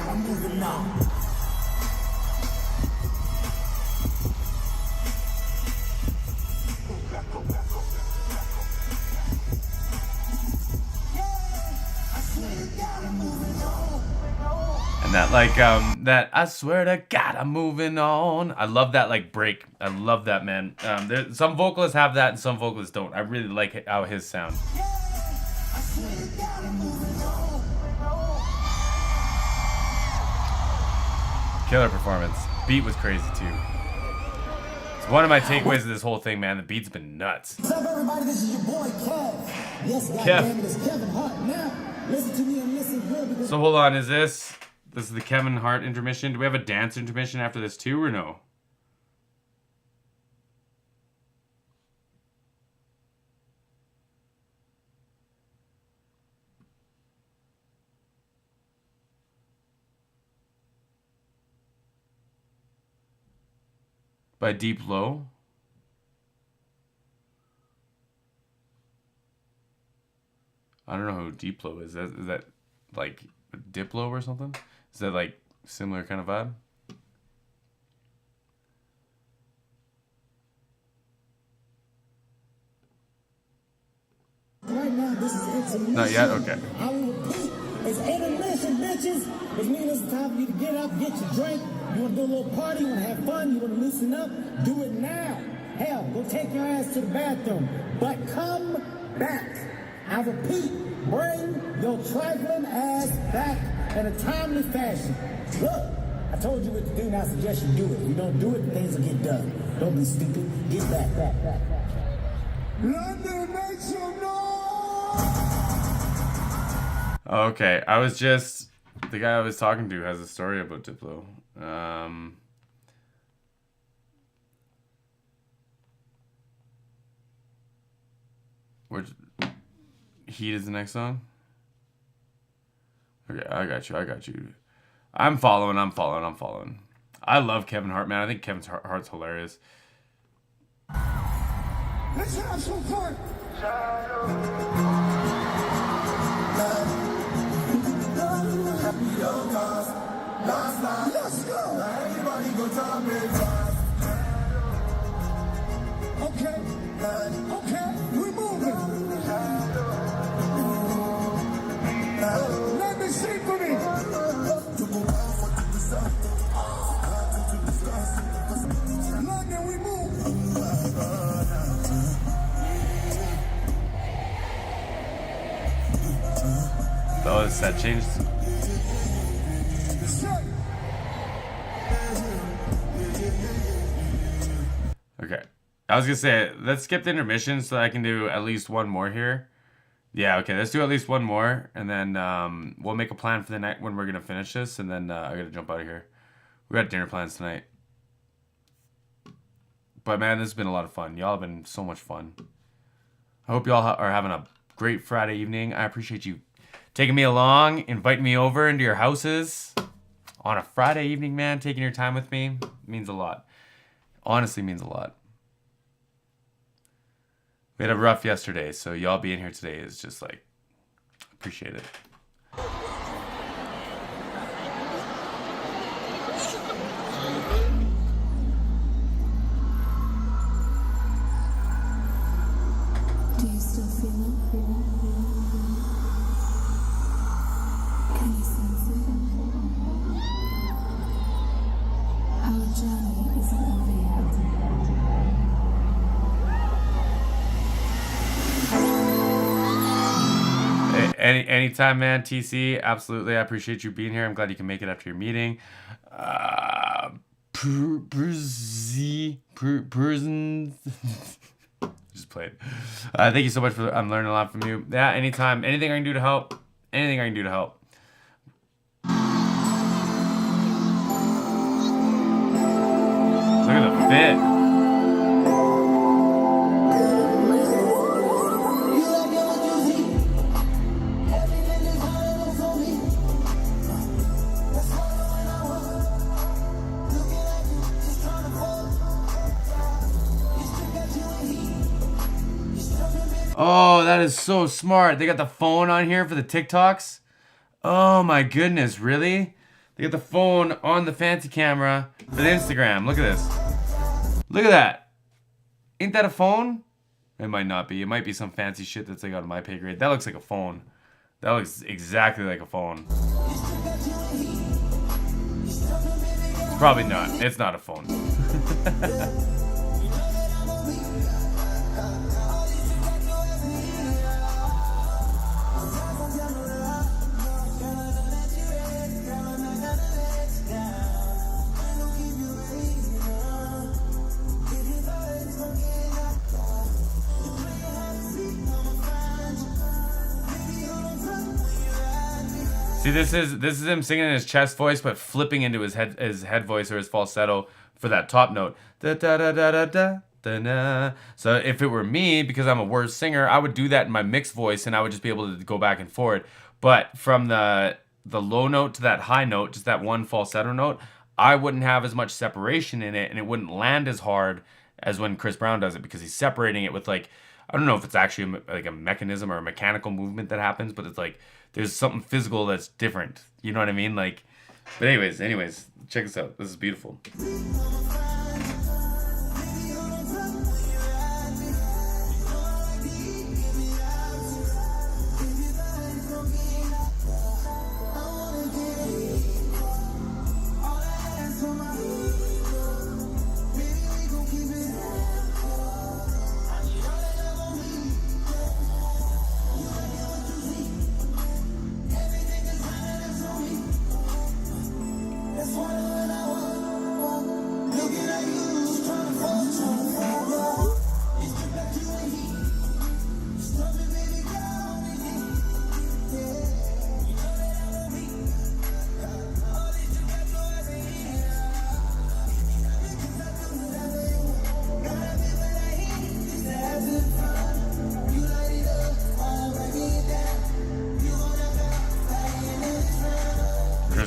I'm moving on. And that like that I swear to God I'm moving on. I love that like break. I love that, man. Some vocalists have that and some vocalists don't. I really like how his sound. Killer performance. Beat was crazy too. It's one of my takeaways of this whole thing, man. The beat's been nuts. What's up, everybody? This is your boy Kev. Yes, Kev. goddamn it, it's Kevin Hart. Now, listen to me and listen good because So hold on, is this is the Kevin Hart intermission? Do we have a dance intermission after this too, or no? By Deep Low? I don't know who Deep Low is. Is that like Diplo or something? Is that like similar kind of vibe? right now this is intermission. Not yet? Okay. I will repeat, it's intermission, bitches. Which means it's time for you to get up, get your drink. You want to do a little party, you want to have fun, you want to loosen up, do it now. Hell, go take your ass to the bathroom. But come back. I repeat, bring your trifling ass back in a timely fashion. Look, I told you what to do, now I suggest you do it. If you don't do it, things will get done. Don't be stupid. Get back. London, make some noise! Okay, I was just... The guy I was talking to has a story about Diplo. Which... Heat is the next song? Okay, I got you. I'm following. I love Kevin Hart, man. I think Kevin Hart's hilarious. Let's have some fun. Let's go. Everybody go down Okay, we're moving. Let me sing for me. London, we move. Oh, is that changed? Okay. I was gonna say, let's skip the intermission so I can do at least one more here. Yeah, okay, let's do at least one more, and then we'll make a plan for the night when we're gonna finish this, and then I gotta jump out of here. We got dinner plans tonight. But man, this has been a lot of fun. Y'all have been so much fun. I hope y'all are having a great Friday evening. I appreciate you taking me along, inviting me over into your houses on a Friday evening, man. Taking your time with me means a lot. Honestly means a lot. We had a rough yesterday, so y'all being here today is just like, appreciate it. Do you still feel it? Can you sense it? Our journey isn't over yet. Anytime, man. TC, absolutely. I appreciate you being here. I'm glad you can make it after your meeting. Just play it. Thank you so much for. I'm learning a lot from you. Yeah, anytime. Anything I can do to help. Anything I can do to help. Look at the fit. Oh, that is so smart. They got the phone on here for the TikToks. Oh my goodness, really? They got the phone on the fancy camera for the Instagram. Look at this. Look at that. Ain't that a phone? It might not be. It might be some fancy shit that's like out of my pay grade. That looks like a phone. That looks exactly like a phone. It's probably not. It's not a phone. See, this is him singing in his chest voice, but flipping into his head voice or his falsetto for that top note. Da da da da da da da da. So if it were me, because I'm a worse singer, I would do that in my mixed voice, and I would just be able to go back and forth. But from the low note to that high note, just that one falsetto note, I wouldn't have as much separation in it, and it wouldn't land as hard as when Chris Brown does it, because he's separating it with, like, I don't know if it's actually like a mechanism or a mechanical movement that happens, but it's like there's something physical that's different. You know what I mean? Like, but anyways, check this out. This is beautiful.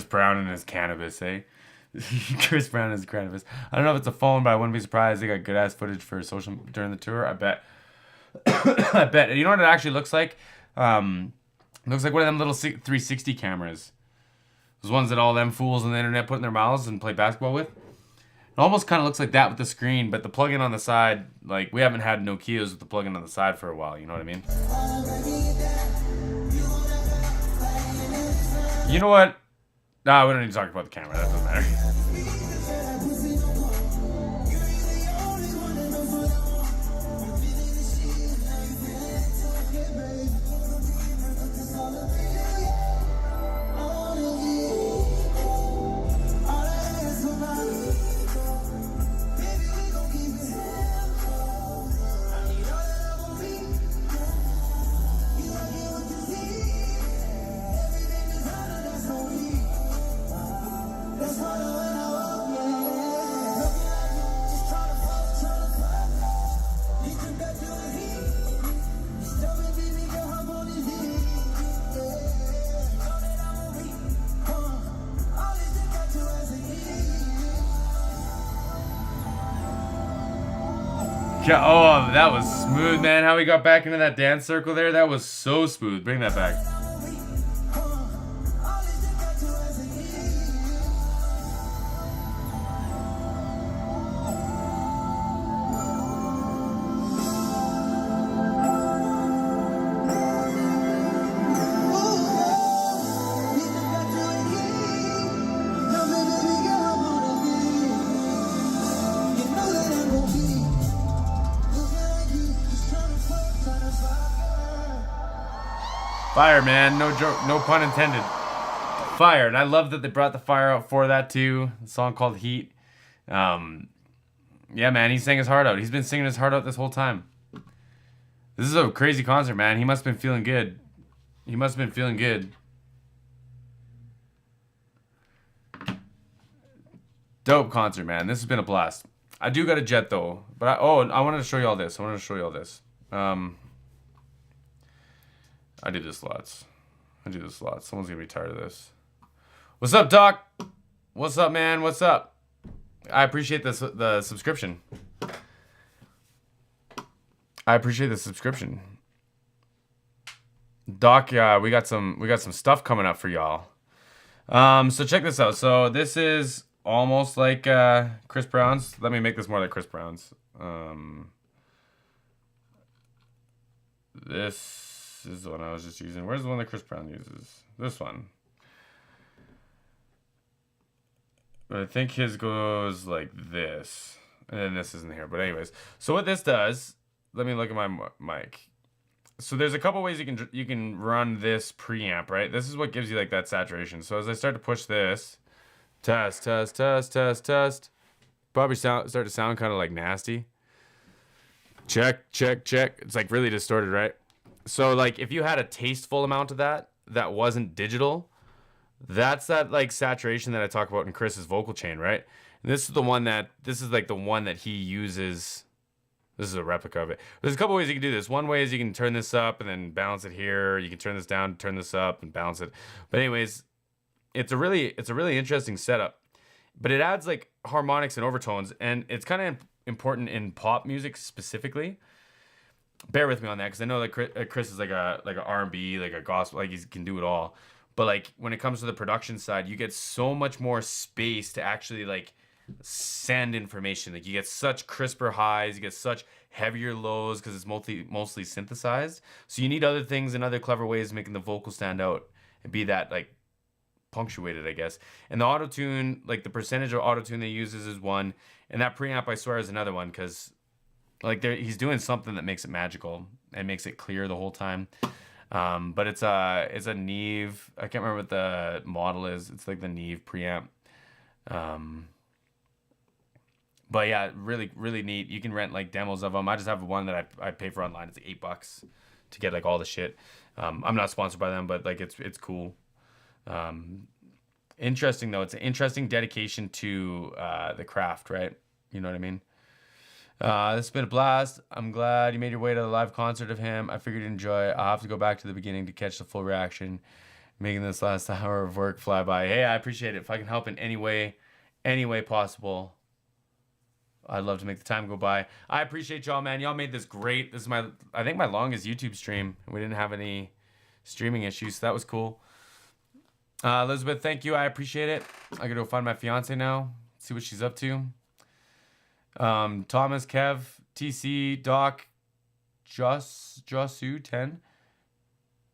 Brown and his cannabis, eh? Chris Brown and his cannabis. I don't know if it's a phone, but I wouldn't be surprised. They got good ass footage for social during the tour. I bet. I bet. You know what it actually looks like? It looks like one of them little 360 cameras. Those ones that all them fools on the internet put in their mouths and play basketball with. It almost kind of looks like that with the screen, but the plug-in on the side, like, we haven't had Nokias with the plug-in on the side for a while, you know what I mean? You know what? Nah, we don't need to talk about the camera, that doesn't matter. Oh, that was smooth, man. How he got back into that dance circle there, that was so smooth. Bring that back. Fire, man. No joke. No pun intended. Fire. And I love that they brought the fire out for that too. A song called Heat. Yeah, man. He sang his heart out. He's been singing his heart out this whole time. This is a crazy concert, man. He must have been feeling good. He must have been feeling good. Dope concert, man. This has been a blast. I do got a jet though. But I wanted to show you all this. I do this lots. Someone's gonna be tired of this. What's up, Doc? What's up, man? What's up? I appreciate the subscription. Doc, we got some stuff coming up for y'all. So check this out. So this is almost like Chris Brown's. Let me make this more like Chris Brown's. This is the one I was just using. Where's the one that Chris Brown uses? This one. But I think his goes like this. And then this isn't here. But anyways. So what this does, let me look at my mic. So there's a couple ways you can run this preamp, right? This is what gives you like that saturation. So as I start to push this, test. Probably start to sound kind of like nasty. Check. It's like really distorted, right? So like if you had a tasteful amount of that wasn't digital, that's that like saturation that I talk about in Chris's vocal chain, right? And this is the one that he uses. This is a replica of it. There's a couple ways you can do this. One way is you can turn this up and then balance it here. You can turn this down, turn this up and balance it. But anyways, it's a really interesting setup. But it adds like harmonics and overtones, and it's kind of important in pop music specifically. Bear with me on that, because I know that Chris is like a R&B, like a gospel, like he can do it all. But like when it comes to the production side, you get so much more space to actually like send information. Like you get such crisper highs, you get such heavier lows because it's mostly synthesized. So you need other things and other clever ways of making the vocal stand out and be that like punctuated, I guess. And the auto-tune, like the percentage of auto-tune they uses is one, and that preamp I swear is another one, because like he's doing something that makes it magical and makes it clear the whole time. But it's a Neve. I can't remember what the model is. It's like the Neve preamp. But yeah, really, really neat. You can rent like demos of them. I just have one that I pay for online. It's like $8 to get like all the shit. I'm not sponsored by them, but like it's cool. Interesting though. It's an interesting dedication to the craft, right? You know what I mean? This has been a blast. I'm glad you made your way to the live concert of him. I figured you'd enjoy it. I'll have to go back to the beginning to catch the full reaction. Making this last hour of work fly by. Hey, I appreciate it. If I can help in any way possible, I'd love to make the time go by. I appreciate y'all, man. Y'all made this great. This is I think my longest YouTube stream. We didn't have any streaming issues, so that was cool. Elizabeth, thank you. I appreciate it. I gotta go find my fiance now. See what she's up to. Thomas, Kev, TC, Doc, Josu 10,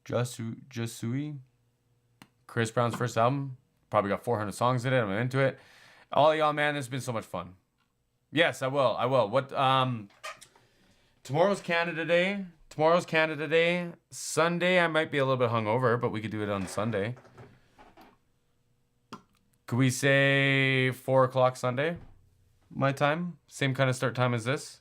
Josui. Chris Brown's first album. Probably got 400 songs in it. I'm into it. All y'all, man, this has been so much fun. Yes, I will. What? Tomorrow's Canada Day. Sunday, I might be a little bit hungover, but we could do it on Sunday. Could we say 4 o'clock Sunday? My time? Same kind of start time as this?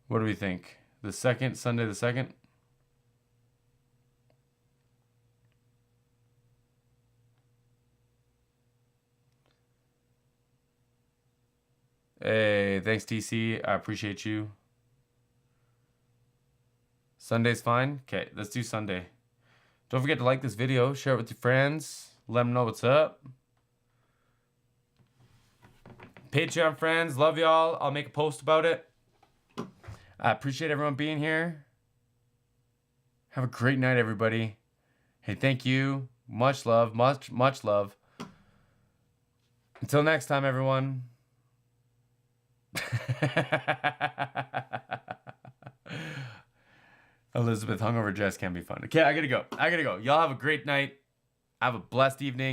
What do we think? Sunday the 2nd? Hey, thanks TC. I appreciate you. Sunday's fine? Okay, let's do Sunday. Don't forget to like this video, share it with your friends, let them know what's up. Patreon friends, love y'all. I'll make a post about it. I appreciate everyone being here. Have a great night, everybody. Hey, thank you. Much love, much love. Until next time, everyone. Elizabeth, hungover Jess can be fun. Okay, I gotta go. Y'all have a great night. Have a blessed evening.